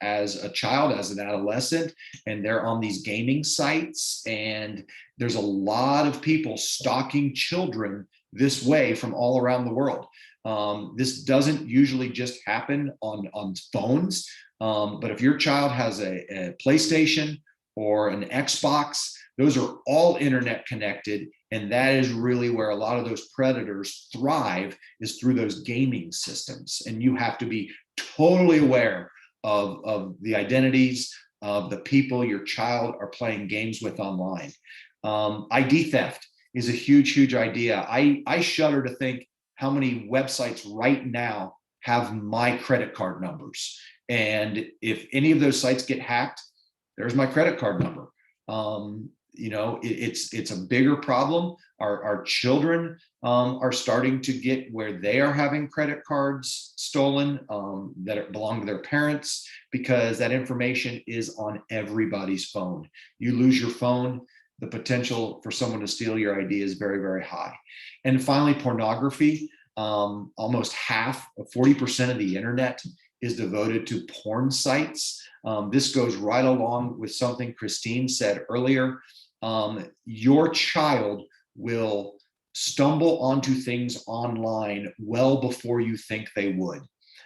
as a child, as an adolescent, and they're on these gaming sites. And there's a lot of people stalking children this way from all around the world. This doesn't usually just happen on phones, but if your child has a PlayStation or an Xbox, those are all internet connected. And that is really where a lot of those predators thrive, is through those gaming systems. And you have to be totally aware of the identities of the people your child are playing games with online. ID theft is a huge idea. I shudder to think how many websites right now have my credit card numbers. And if any of those sites get hacked, there's my credit card number. It's a bigger problem. Our children are starting to get where they are having credit cards stolen that belong to their parents, because that information is on everybody's phone. You lose your phone, the potential for someone to steal your ID is very high. And finally, pornography. Almost half, 40% of the internet is devoted to porn sites. This goes right along with something Christine said earlier. Your child will stumble onto things online well before you think they would.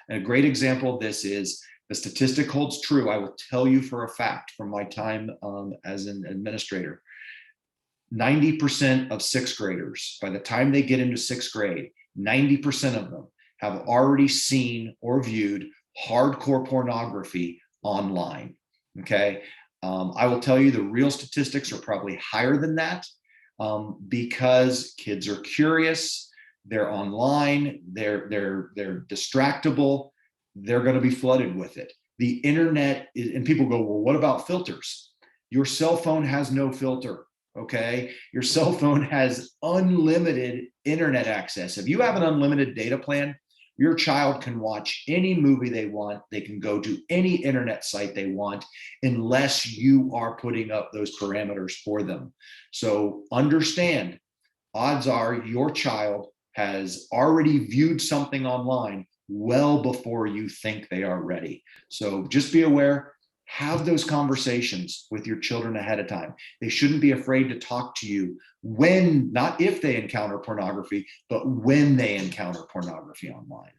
And a great example of this is, the statistic holds true. I will tell you for a fact from my time as an administrator, 90% of sixth graders, by the time they get into sixth grade, 90% of them have already seen or viewed hardcore pornography online. Okay. I will tell you the real statistics are probably higher than that, because kids are curious, they're online, they're distractible, they're going to be flooded with it. The internet is, and people go, well, what about filters? Your cell phone has no filter. Okay. Your cell phone has unlimited internet access. If you have an unlimited data plan, your child can watch any movie they want. They can go to any internet site they want, unless you are putting up those parameters for them. So understand, odds are your child has already viewed something online well before you think they are ready. So just be aware, have those conversations with your children ahead of time. They shouldn't be afraid to talk to you when, not if they encounter pornography, but when they encounter pornography online.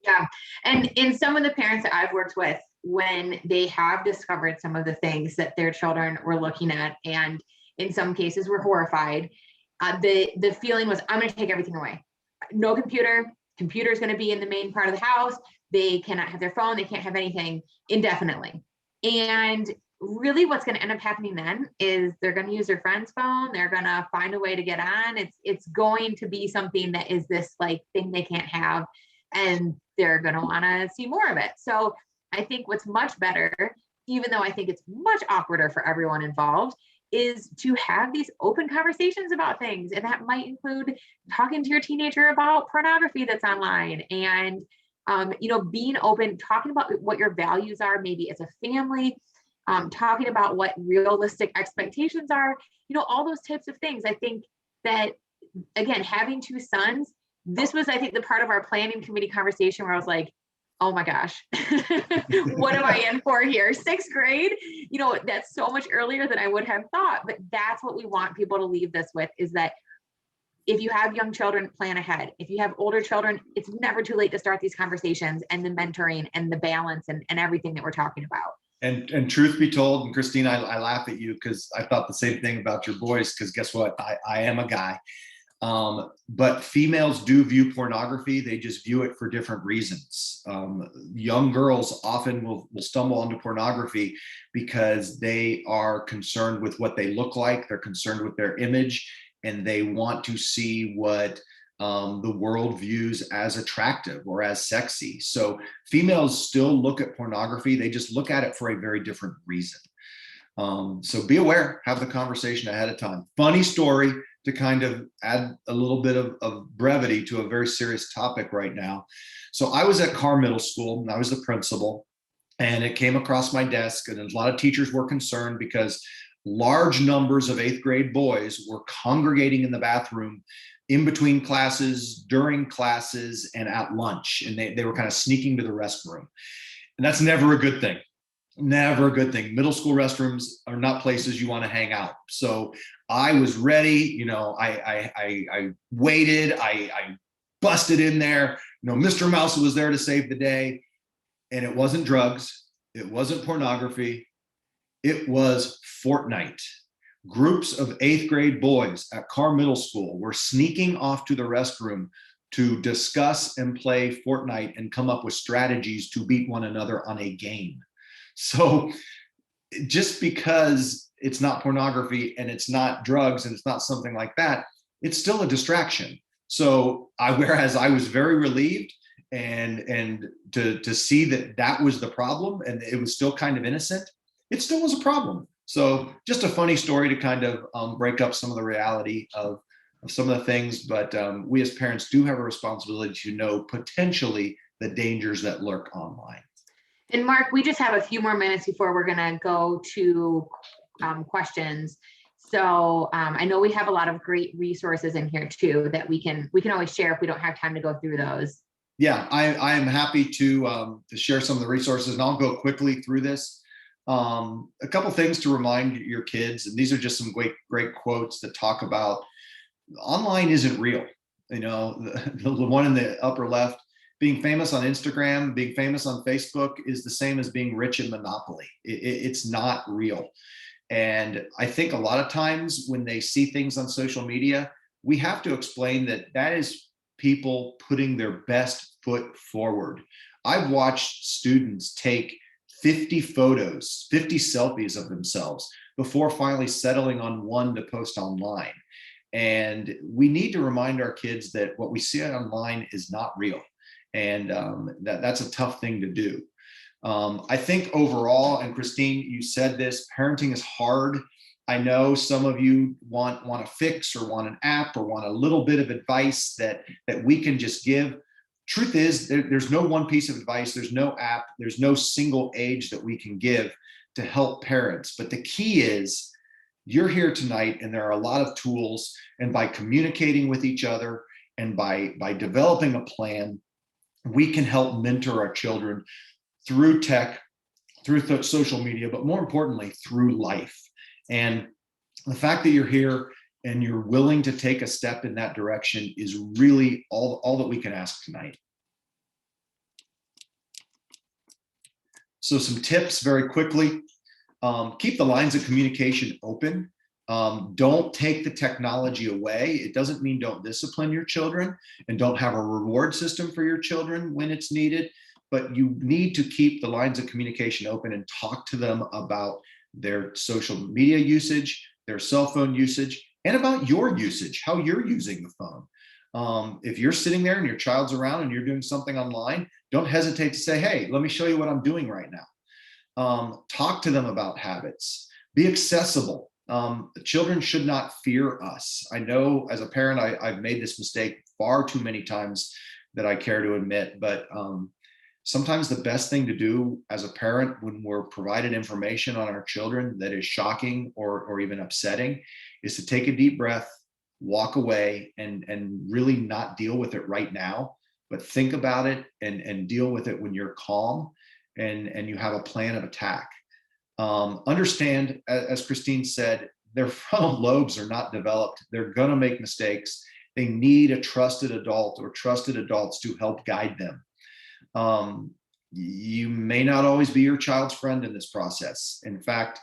Yeah. And in some of the parents that I've worked with, when they have discovered some of the things that their children were looking at, and in some cases were horrified, the feeling was, I'm going to take everything away. No computer. Computer is going to be in the main part of the house. They cannot have their phone. They can't have anything indefinitely. And really what's going to end up happening then is they're going to use their friend's phone. They're going to find a way to get on. It's going to be something that is this like thing they can't have, and they're going to want to see more of it. So I think what's much better, even though I think it's much awkwarder for everyone involved, is to have these open conversations about things. And that might include talking to your teenager about pornography that's online, and being open, talking about what your values are, maybe as a family, talking about what realistic expectations are, all those types of things. I think that, again, having two sons, this was, I think, the part of our planning committee conversation where I was like, oh my gosh, what am I in for here? Sixth grade, that's so much earlier than I would have thought. But that's what we want people to leave this with, is that if you have young children, plan ahead. If you have older children, it's never too late to start these conversations and the mentoring and the balance and everything that we're talking about. And truth be told, and Christine, I laugh at you because I thought the same thing about your boys, because guess what? I am a guy. But females do view pornography. They just view it for different reasons. Young girls often will stumble onto pornography because they are concerned with what they look like. They're concerned with their image, and they want to see what the world views as attractive or as sexy. So females still look at pornography. They just look at it for a very different reason. So be aware, have the conversation ahead of time. Funny story to kind of add a little bit of brevity to a very serious topic right now. So I was at Carr Middle School, and I was the principal, and it came across my desk, and a lot of teachers were concerned because large numbers of 8th grade boys were congregating in the bathroom in between classes, during classes, and at lunch. And they were kind of sneaking to the restroom. And that's never a good thing. Never a good thing. Middle school restrooms are not places you want to hang out. So I was ready, I waited, I busted in there. Mr. Mousa was there to save the day. And it wasn't drugs. It wasn't pornography. It was Fortnite. Groups of 8th grade boys at Carr Middle School were sneaking off to the restroom to discuss and play Fortnite and come up with strategies to beat one another on a game. So just because it's not pornography and it's not drugs and it's not something like that, it's still a distraction. So whereas I was very relieved and to see that was the problem and it was still kind of innocent, it still was a problem. So just a funny story to kind of break up some of the reality of some of the things, but we as parents do have a responsibility to know potentially the dangers that lurk online. And Mark, we just have a few more minutes before we're going to go to questions. So I know we have a lot of great resources in here too that we can always share if we don't have time to go through those. Yeah, I am happy to share some of the resources, and I'll go quickly through this. A couple things to remind your kids, and these are just some great quotes that talk about online isn't real. The one in the upper left, being famous on Instagram, being famous on Facebook is the same as being rich in Monopoly. It's not real. And I think a lot of times when they see things on social media, we have to explain that is people putting their best foot forward. I've watched students take 50 photos, 50 selfies of themselves before finally settling on one to post online. And we need to remind our kids that what we see online is not real. And that's a tough thing to do. I think overall, and Christine, you said this, parenting is hard. I know some of you want a fix or want an app or want a little bit of advice that we can just give. Truth is, there's no one piece of advice, there's no app, there's no single age that we can give to help parents. But the key is, you're here tonight and there are a lot of tools, and by communicating with each other and by developing a plan, we can help mentor our children through tech, through social media, but more importantly, through life. And the fact that you're here and you're willing to take a step in that direction is really all that we can ask tonight. So some tips very quickly. Keep the lines of communication open. Don't take the technology away. It doesn't mean don't discipline your children and don't have a reward system for your children when it's needed, but you need to keep the lines of communication open and talk to them about their social media usage, their cell phone usage, and about your usage, how you're using the phone. If you're sitting there and your child's around and you're doing something online, don't hesitate to say, hey, let me show you what I'm doing right now. Talk to them about habits. Be accessible. Children should not fear us. I know as a parent, I've made this mistake far too many times that I care to admit, but sometimes the best thing to do as a parent when we're provided information on our children that is shocking or even upsetting is to take a deep breath, walk away, and really not deal with it right now, but think about it and deal with it when you're calm and you have a plan of attack. Understand, as Christine said, their frontal lobes are not developed. They're going to make mistakes. They need a trusted adult or trusted adults to help guide them. You may not always be your child's friend in this process. In fact,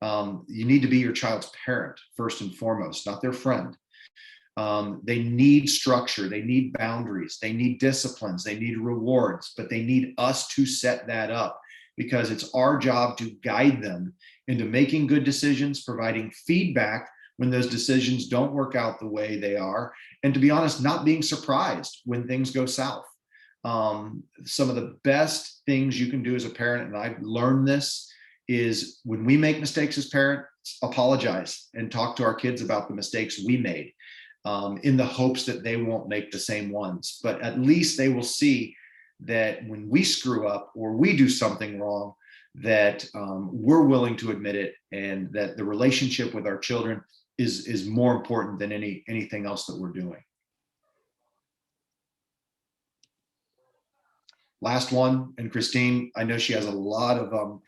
you need to be your child's parent first and foremost, not their friend. They need structure, they need boundaries, they need disciplines, they need rewards, but they need us to set that up because it's our job to guide them into making good decisions, providing feedback when those decisions don't work out the way they are, and to be honest, not being surprised when things go south. Some of the best things you can do as a parent, and I've learned this, is when we make mistakes as parents, apologize and talk to our kids about the mistakes we made, in the hopes that they won't make the same ones. But at least they will see that when we screw up or we do something wrong, that we're willing to admit it, and that the relationship with our children is more important than anything else that we're doing. Last one, and Christine, I know she has a lot of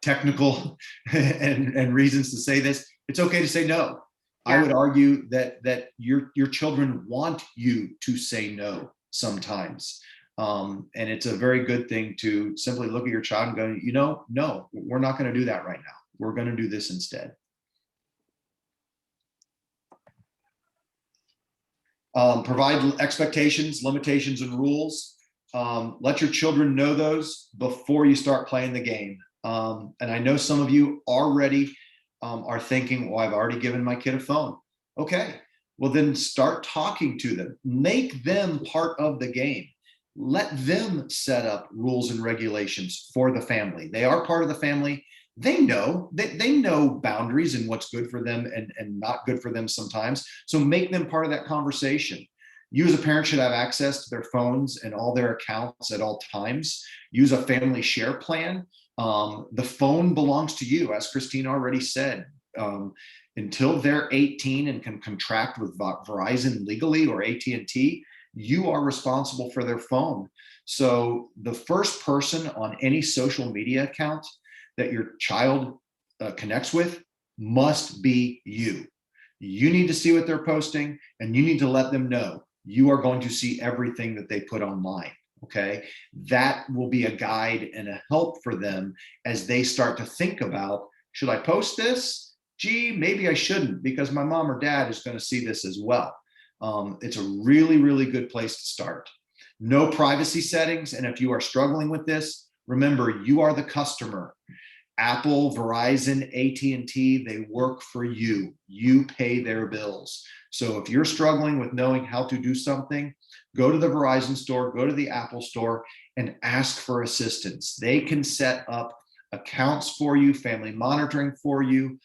technical and reasons to say this. It's okay to say no. Yeah. I would argue that your children want you to say no sometimes. And it's a very good thing to simply look at your child and go, no, we're not going to do that right now. We're going to do this instead. Provide expectations, limitations, and rules. Let your children know those before you start playing the game. And I know some of you already are thinking, well, I've already given my kid a phone. Okay, well then start talking to them. Make them part of the game. Let them set up rules and regulations for the family. They are part of the family. They know boundaries and what's good for them and not good for them sometimes. So make them part of that conversation. You as a parent should have access to their phones and all their accounts at all times. Use a family share plan. The phone belongs to you, as Christine already said. Until they're 18 and can contract with Verizon legally or AT&T, you are responsible for their phone. So the first person on any social media account that your child connects with must be you. You need to see what they're posting, and you need to let them know you are going to see everything that they put online. Okay, that will be a guide and a help for them as they start to think about, should I post this? Gee, maybe I shouldn't, because my mom or dad is going to see this as well. It's a really, really good place to start. No privacy settings. And if you are struggling with this, remember, you are the customer. Apple, Verizon, AT&T, they work for you. You pay their bills. So if you're struggling with knowing how to do something, go to the Verizon store, go to the Apple store, and ask for assistance. They can set up accounts for you, family monitoring for you,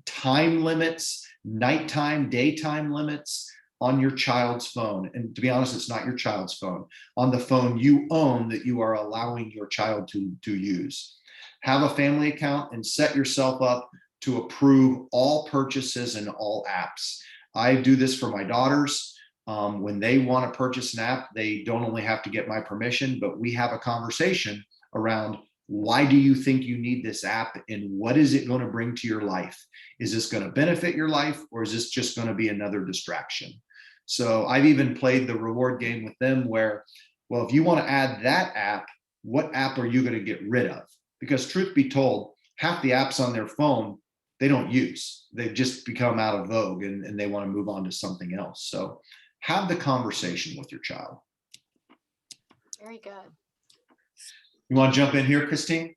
time limits, nighttime, daytime limits on your child's phone. And to be honest, it's not your child's phone. On the phone you own that you are allowing your child to use. Have a family account and set yourself up to approve all purchases and all apps. I do this for my daughters. When they want to purchase an app, they don't only have to get my permission, but we have a conversation around, why do you think you need this app and what is it going to bring to your life? Is this going to benefit your life, or is this just going to be another distraction? So I've even played the reward game with them where, well, if you want to add that app, what app are you going to get rid of? Because truth be told, half the apps on their phone, they don't use. They've just become out of vogue and they want to move on to something else. So have the conversation with your child. Very good. You want to jump in here, Christine?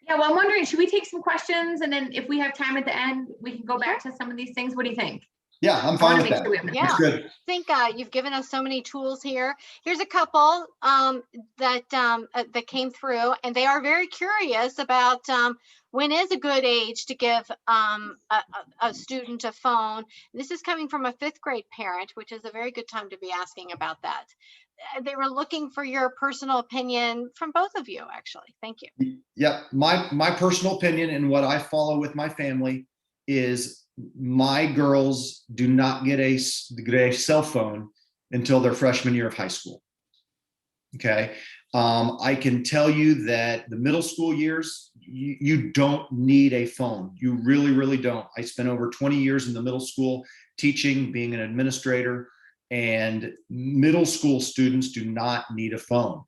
Yeah, well, I'm wondering, should we take some questions? And then if we have time at the end, we can go back to some of these things. What do you think? Yeah, I'm fine with that. Yeah, good. I think you've given us so many tools here. Here's a couple that came through, and they are very curious about when is a good age to give a student a phone. This is coming from a 5th grade parent, which is a very good time to be asking about that. They were looking for your personal opinion from both of you, actually. Thank you. Yeah, my personal opinion and what I follow with my family is my girls do not get a cell phone until their freshman year of high school. Okay. I can tell you that the middle school years, you don't need a phone. You really, really don't. I spent over 20 years in the middle school teaching, being an administrator, and middle school students do not need a phone.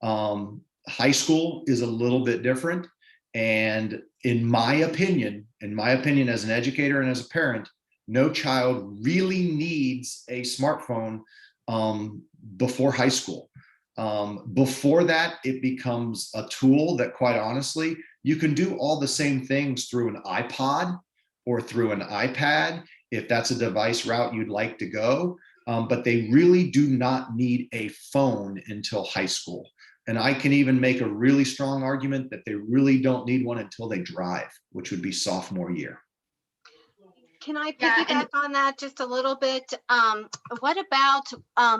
High school is a little bit different. And in my opinion, as an educator and as a parent, no child really needs a smartphone before high school. Before that, it becomes a tool that, quite honestly, you can do all the same things through an iPod or through an iPad, if that's a device route you'd like to go. But they really do not need a phone until high school. And I can even make a really strong argument that they really don't need one until they drive, which would be sophomore year. Can I Yeah, piggyback on that just a little bit? What about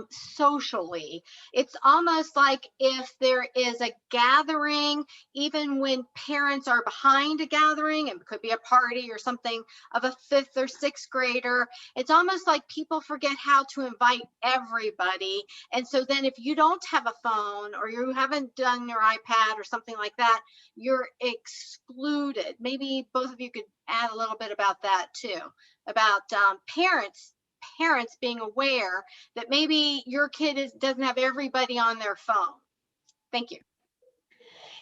socially? It's almost like if there is a gathering, even when parents are behind a gathering, it could be a party or something of a 5th or 6th grader, it's almost like people forget how to invite everybody. And so then if you don't have a phone or you haven't done your iPad or something like that, you're excluded. Maybe both of you could add a little bit about that too, about parents being aware that maybe your kid doesn't have everybody on their phone. Thank you.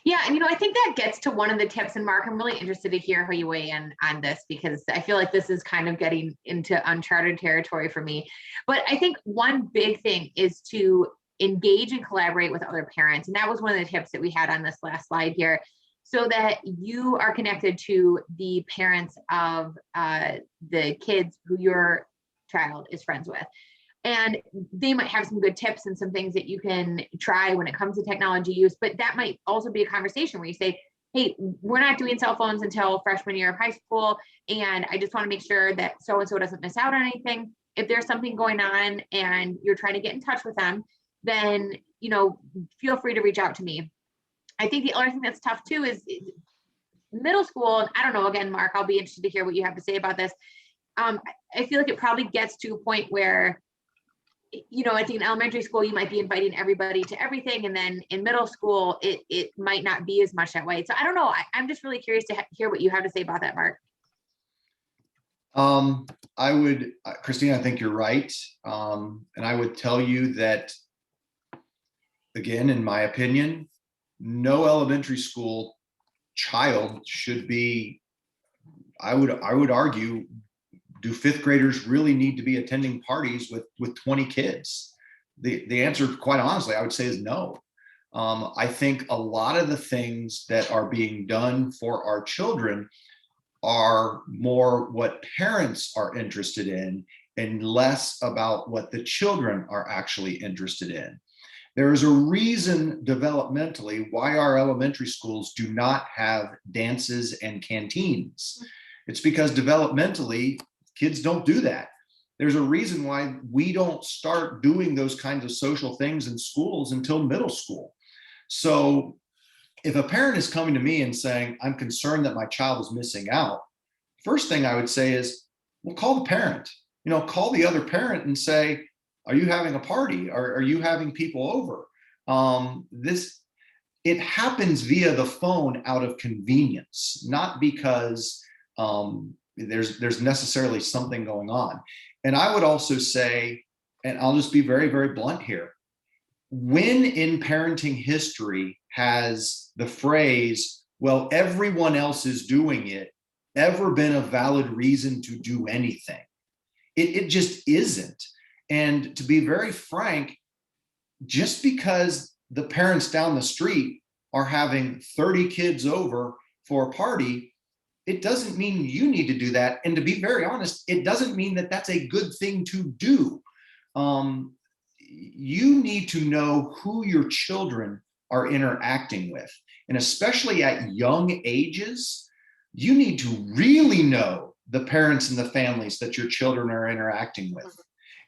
Yeah, and I think that gets to one of the tips, and Mark, I'm really interested to hear how you weigh in on this, because I feel like this is kind of getting into uncharted territory for me. But I think one big thing is to engage and collaborate with other parents. And that was one of the tips that we had on this last slide here, so that you are connected to the parents of the kids who your child is friends with. And they might have some good tips and some things that you can try when it comes to technology use, but that might also be a conversation where you say, hey, we're not doing cell phones until freshman year of high school, and I just want to make sure that so-and-so doesn't miss out on anything. If there's something going on and you're trying to get in touch with them, then, feel free to reach out to me. I think the other thing that's tough too is middle school. And I don't know, again, Mark, I'll be interested to hear what you have to say about this. I feel like it probably gets to a point where, I think in elementary school, you might be inviting everybody to everything. And then in middle school, it might not be as much that way. So I don't know. I'm just really curious to hear what you have to say about that, Mark. I would, Christina, I think you're right. And I would tell you that, again, in my opinion, no elementary school child should be, I would argue, do 5th graders really need to be attending parties with 20 kids? The answer, quite honestly, I would say is no. I think a lot of the things that are being done for our children are more what parents are interested in and less about what the children are actually interested in. There is a reason developmentally why our elementary schools do not have dances and canteens. It's because developmentally, kids don't do that. There's a reason why we don't start doing those kinds of social things in schools until middle school. So if a parent is coming to me and saying, I'm concerned that my child is missing out, first thing I would say is, well, call the parent, call the other parent and say, are you having a party? Are you having people over? It happens via the phone out of convenience, not because there's necessarily something going on. And I would also say, and I'll just be very, very blunt here, when in parenting history has the phrase, well, everyone else is doing it, ever been a valid reason to do anything? It just isn't. And to be very frank, just because the parents down the street are having 30 kids over for a party, it doesn't mean you need to do that. And to be very honest, it doesn't mean that that's a good thing to do. You need to know who your children are interacting with. And especially at young ages, you need to really know the parents and the families that your children are interacting with.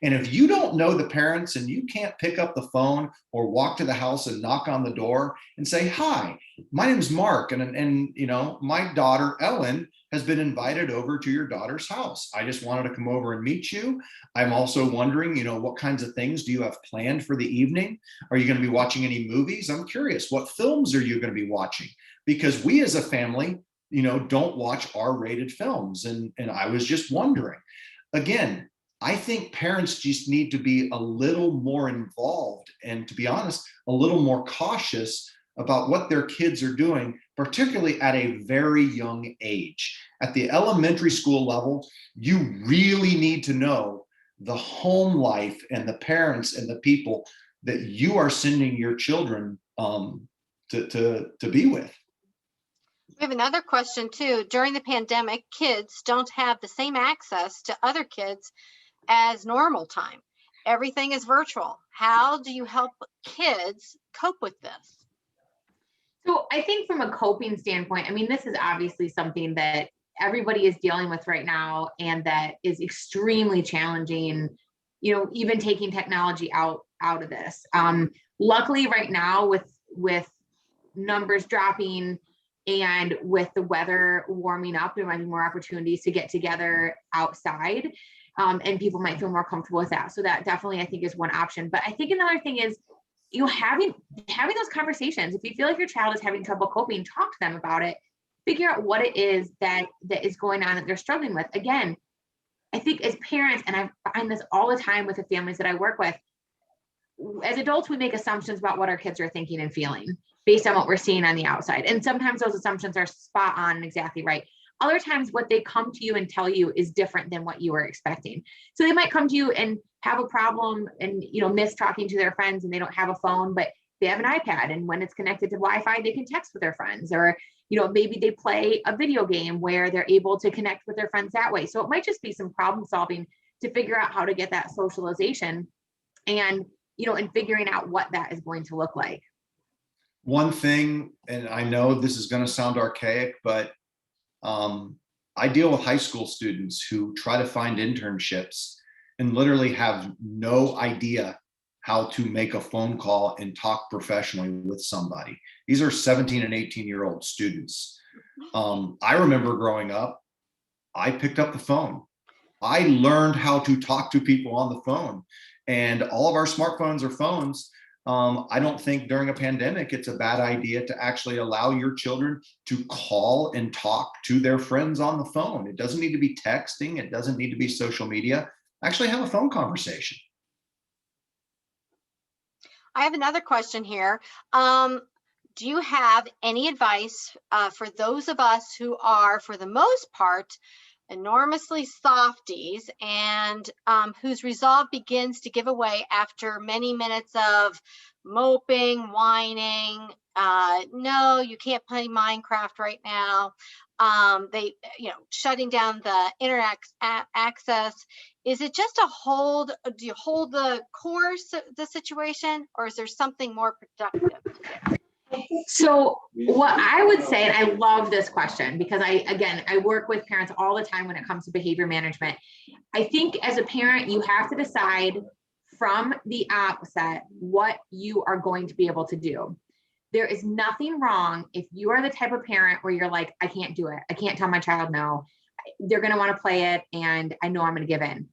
And if you don't know the parents and you can't pick up the phone or walk to the house and knock on the door and say, hi, my name is Mark, and my daughter Ellen has been invited over to your daughter's house. I just wanted to come over and meet you. I'm also wondering, what kinds of things do you have planned for the evening? Are you going to be watching any movies? I'm curious, what films are you going to be watching? Because we as a family, don't watch R-rated films. And I was just wondering, again, I think parents just need to be a little more involved and, to be honest, a little more cautious about what their kids are doing, particularly at a very young age. At the elementary school level, you really need to know the home life and the parents and the people that you are sending your children to be with. We have another question too. During the pandemic, kids don't have the same access to other kids as normal time. Everything is virtual. How do you help kids cope with this? So I think from a coping standpoint, this is obviously something that everybody is dealing with right now, and that is extremely challenging, even taking technology out of this. Luckily right now with numbers dropping and with the weather warming up, there might be more opportunities to get together outside, and people might feel more comfortable with that. So that definitely, I think, is one option. But I think another thing is, having those conversations. If you feel like your child is having trouble coping, talk to them about it. Figure out what it is that is going on that they're struggling with. Again, I think as parents, and I find this all the time with the families that I work with, as adults, we make assumptions about what our kids are thinking and feeling based on what we're seeing on the outside. And sometimes those assumptions are spot on and exactly right. Other times what they come to you and tell you is different than what you were expecting. So they might come to you and have a problem and, miss talking to their friends, and they don't have a phone, but they have an iPad. And when it's connected to Wi-Fi, they can text with their friends, or, maybe they play a video game where they're able to connect with their friends that way. So it might just be some problem solving to figure out how to get that socialization, and, and figuring out what that is going to look like. One thing, and I know this is going to sound archaic, but I deal with high school students who try to find internships and literally have no idea how to make a phone call and talk professionally with somebody. These are 17 and 18-year-old students. I remember growing up, I picked up the phone. I learned how to talk to people on the phone, and all of our smartphones or phones. I don't think during a pandemic, it's a bad idea to actually allow your children to call and talk to their friends on the phone. It doesn't need to be texting. It doesn't need to be social media. Actually have a phone conversation. I have another question here. Do you have any advice for those of us who are, for the most part, enormously softies, and whose resolve begins to give away after many minutes of moping, whining, no, you can't play Minecraft right now, they, shutting down the internet access? Is it just do you hold the course of the situation, or is there something more productive? So what I would say, and I love this question because I work with parents all the time when it comes to behavior management. I think as a parent, you have to decide from the outset what you are going to be able to do. There is nothing wrong if you are the type of parent where you're like, I can't do it. I can't tell my child no. They're going to want to play it, and I know I'm going to give in.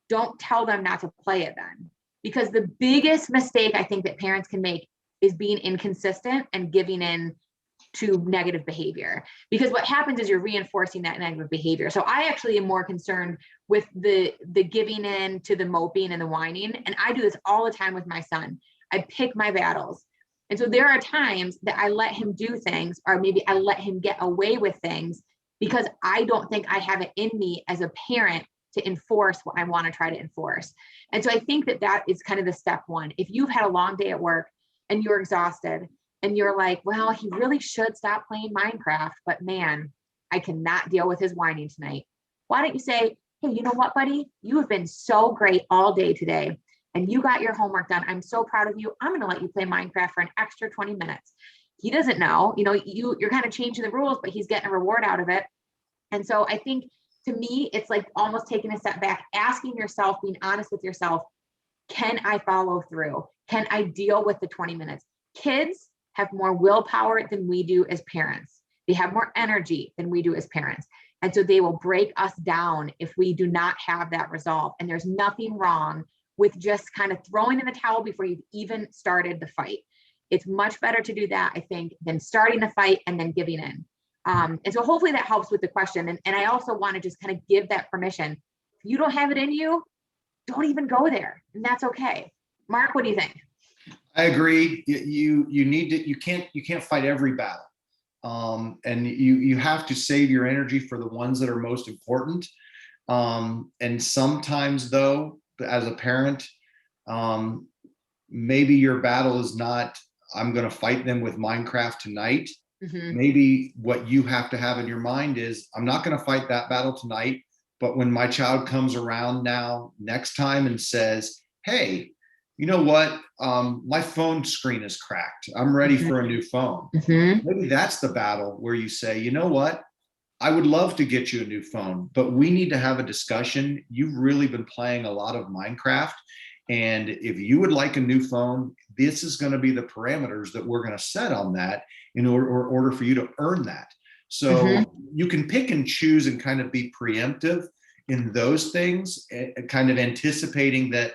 Don't tell them not to play it then. Because the biggest mistake I think that parents can make is being inconsistent and giving in to negative behavior. Because what happens is you're reinforcing that negative behavior. So I actually am more concerned with the giving in to the moping and the whining. And I do this all the time with my son. I pick my battles. And so there are times that I let him do things, or maybe I let him get away with things because I don't think I have it in me as a parent to enforce what I want to try to enforce. And so I think that is kind of the step one. If you've had a long day at work and you're exhausted and you're like, well, he really should stop playing Minecraft, but man, I cannot deal with his whining tonight. Why don't you say, hey, you know what, buddy? You have been so great all day today, and you got your homework done. I'm so proud of you. I'm going to let you play Minecraft for an extra 20 minutes. He doesn't know, you're kind of changing the rules, but he's getting a reward out of it. And so I think, to me, it's like almost taking a step back, asking yourself, being honest with yourself, can I follow through? Can I deal with the 20 minutes? Kids have more willpower than we do as parents. They have more energy than we do as parents. And so they will break us down if we do not have that resolve. And there's nothing wrong with just kind of throwing in the towel before you've even started the fight. It's much better to do that, I think, than starting the fight and then giving in. And so hopefully that helps with the question. And I also want to just kind of give that permission. If you don't have it in you, don't even go there. And that's okay. Mark, what do you think? I agree. You need to, you can't fight every battle. And you have to save your energy for the ones that are most important. And sometimes though, as a parent, maybe your battle is not, I'm going to fight them with Minecraft tonight. Mm-hmm. Maybe what you have to have in your mind is, I'm not going to fight that battle tonight, but when my child comes around next time and says, hey, you know what? My phone screen is cracked. I'm ready for a new phone. Mm-hmm. Maybe that's the battle where you say, you know what? I would love to get you a new phone, but we need to have a discussion. You've really been playing a lot of Minecraft. And if you would like a new phone, this is going to be the parameters that we're going to set on that in order for you to earn that. So you can pick and choose and kind of be preemptive in those things, kind of anticipating that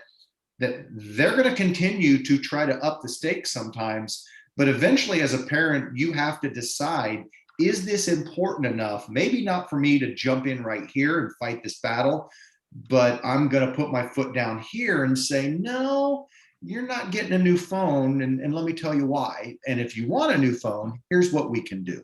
they're going to continue to try to up the stakes sometimes. But eventually, as a parent, you have to decide, is this important enough? Maybe not for me to jump in right here and fight this battle, but I'm going to put my foot down here and say, no, you're not getting a new phone. And let me tell you why. And if you want a new phone, here's what we can do.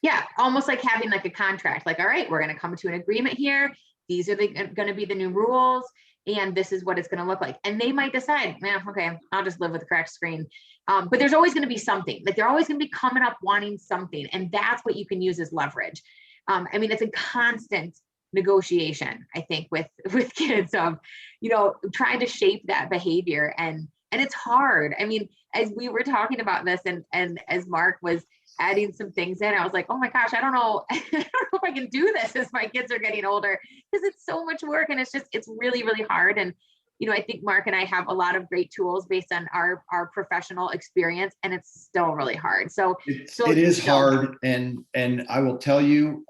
Yeah, almost like having like a contract, like, all right, we're going to come to an agreement here. These are going to be the new rules, and this is what it's going to look like. And they might decide, man, okay, I'll just live with a cracked screen. But there's always going to be something, like they're always going to be coming up wanting something. And that's what you can use as leverage. I mean, it's a constant negotiation, I think, with kids of, you know, trying to shape that behavior. And it's hard. I mean, as we were talking about this and as Mark was adding some things in, I was like, oh my gosh, I don't know if I can do this as my kids are getting older, because it's so much work and it's really, really hard. And, you know, I think Mark and I have a lot of great tools based on our professional experience, and it's still really hard. So it is hard. And I will tell you,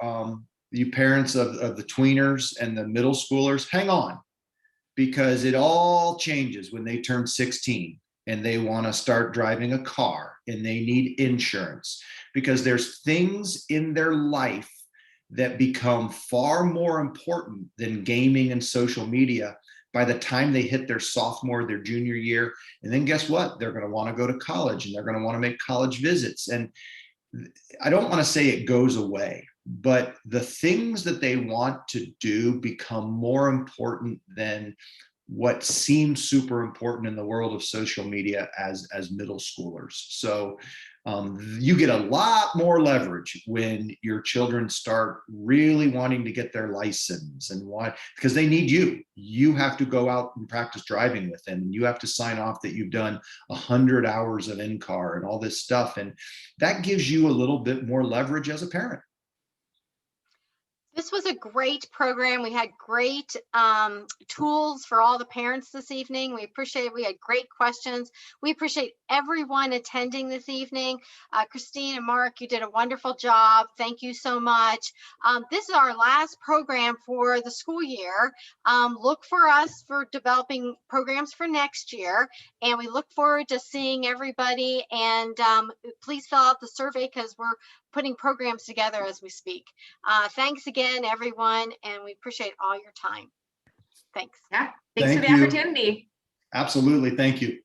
you parents of the tweeners and the middle schoolers, hang on, because it all changes when they turn 16 and they want to start driving a car and they need insurance, because there's things in their life that become far more important than gaming and social media by the time they hit their sophomore, their junior year. And then guess what? They're going to want to go to college and they're going to want to make college visits. And I don't want to say it goes away, but the things that they want to do become more important than what seems super important in the world of social media as middle schoolers. So you get a lot more leverage when your children start really wanting to get their license, and why? Because they need you. You have to go out and practice driving with them, and you have to sign off that you've done 100 hours of in-car and all this stuff. And that gives you a little bit more leverage as a parent. This was a great program. We had great tools for all the parents this evening. We appreciate it. We had great questions. We appreciate everyone attending this evening. Christine and Mark, you did a wonderful job. Thank you so much. This is our last program for the school year. Look for us for developing programs for next year. And we look forward to seeing everybody. And please fill out the survey, because we're putting programs together as we speak. Thanks again, everyone, and we appreciate all your time. Thanks. Yeah, thanks for the opportunity. Absolutely, thank you.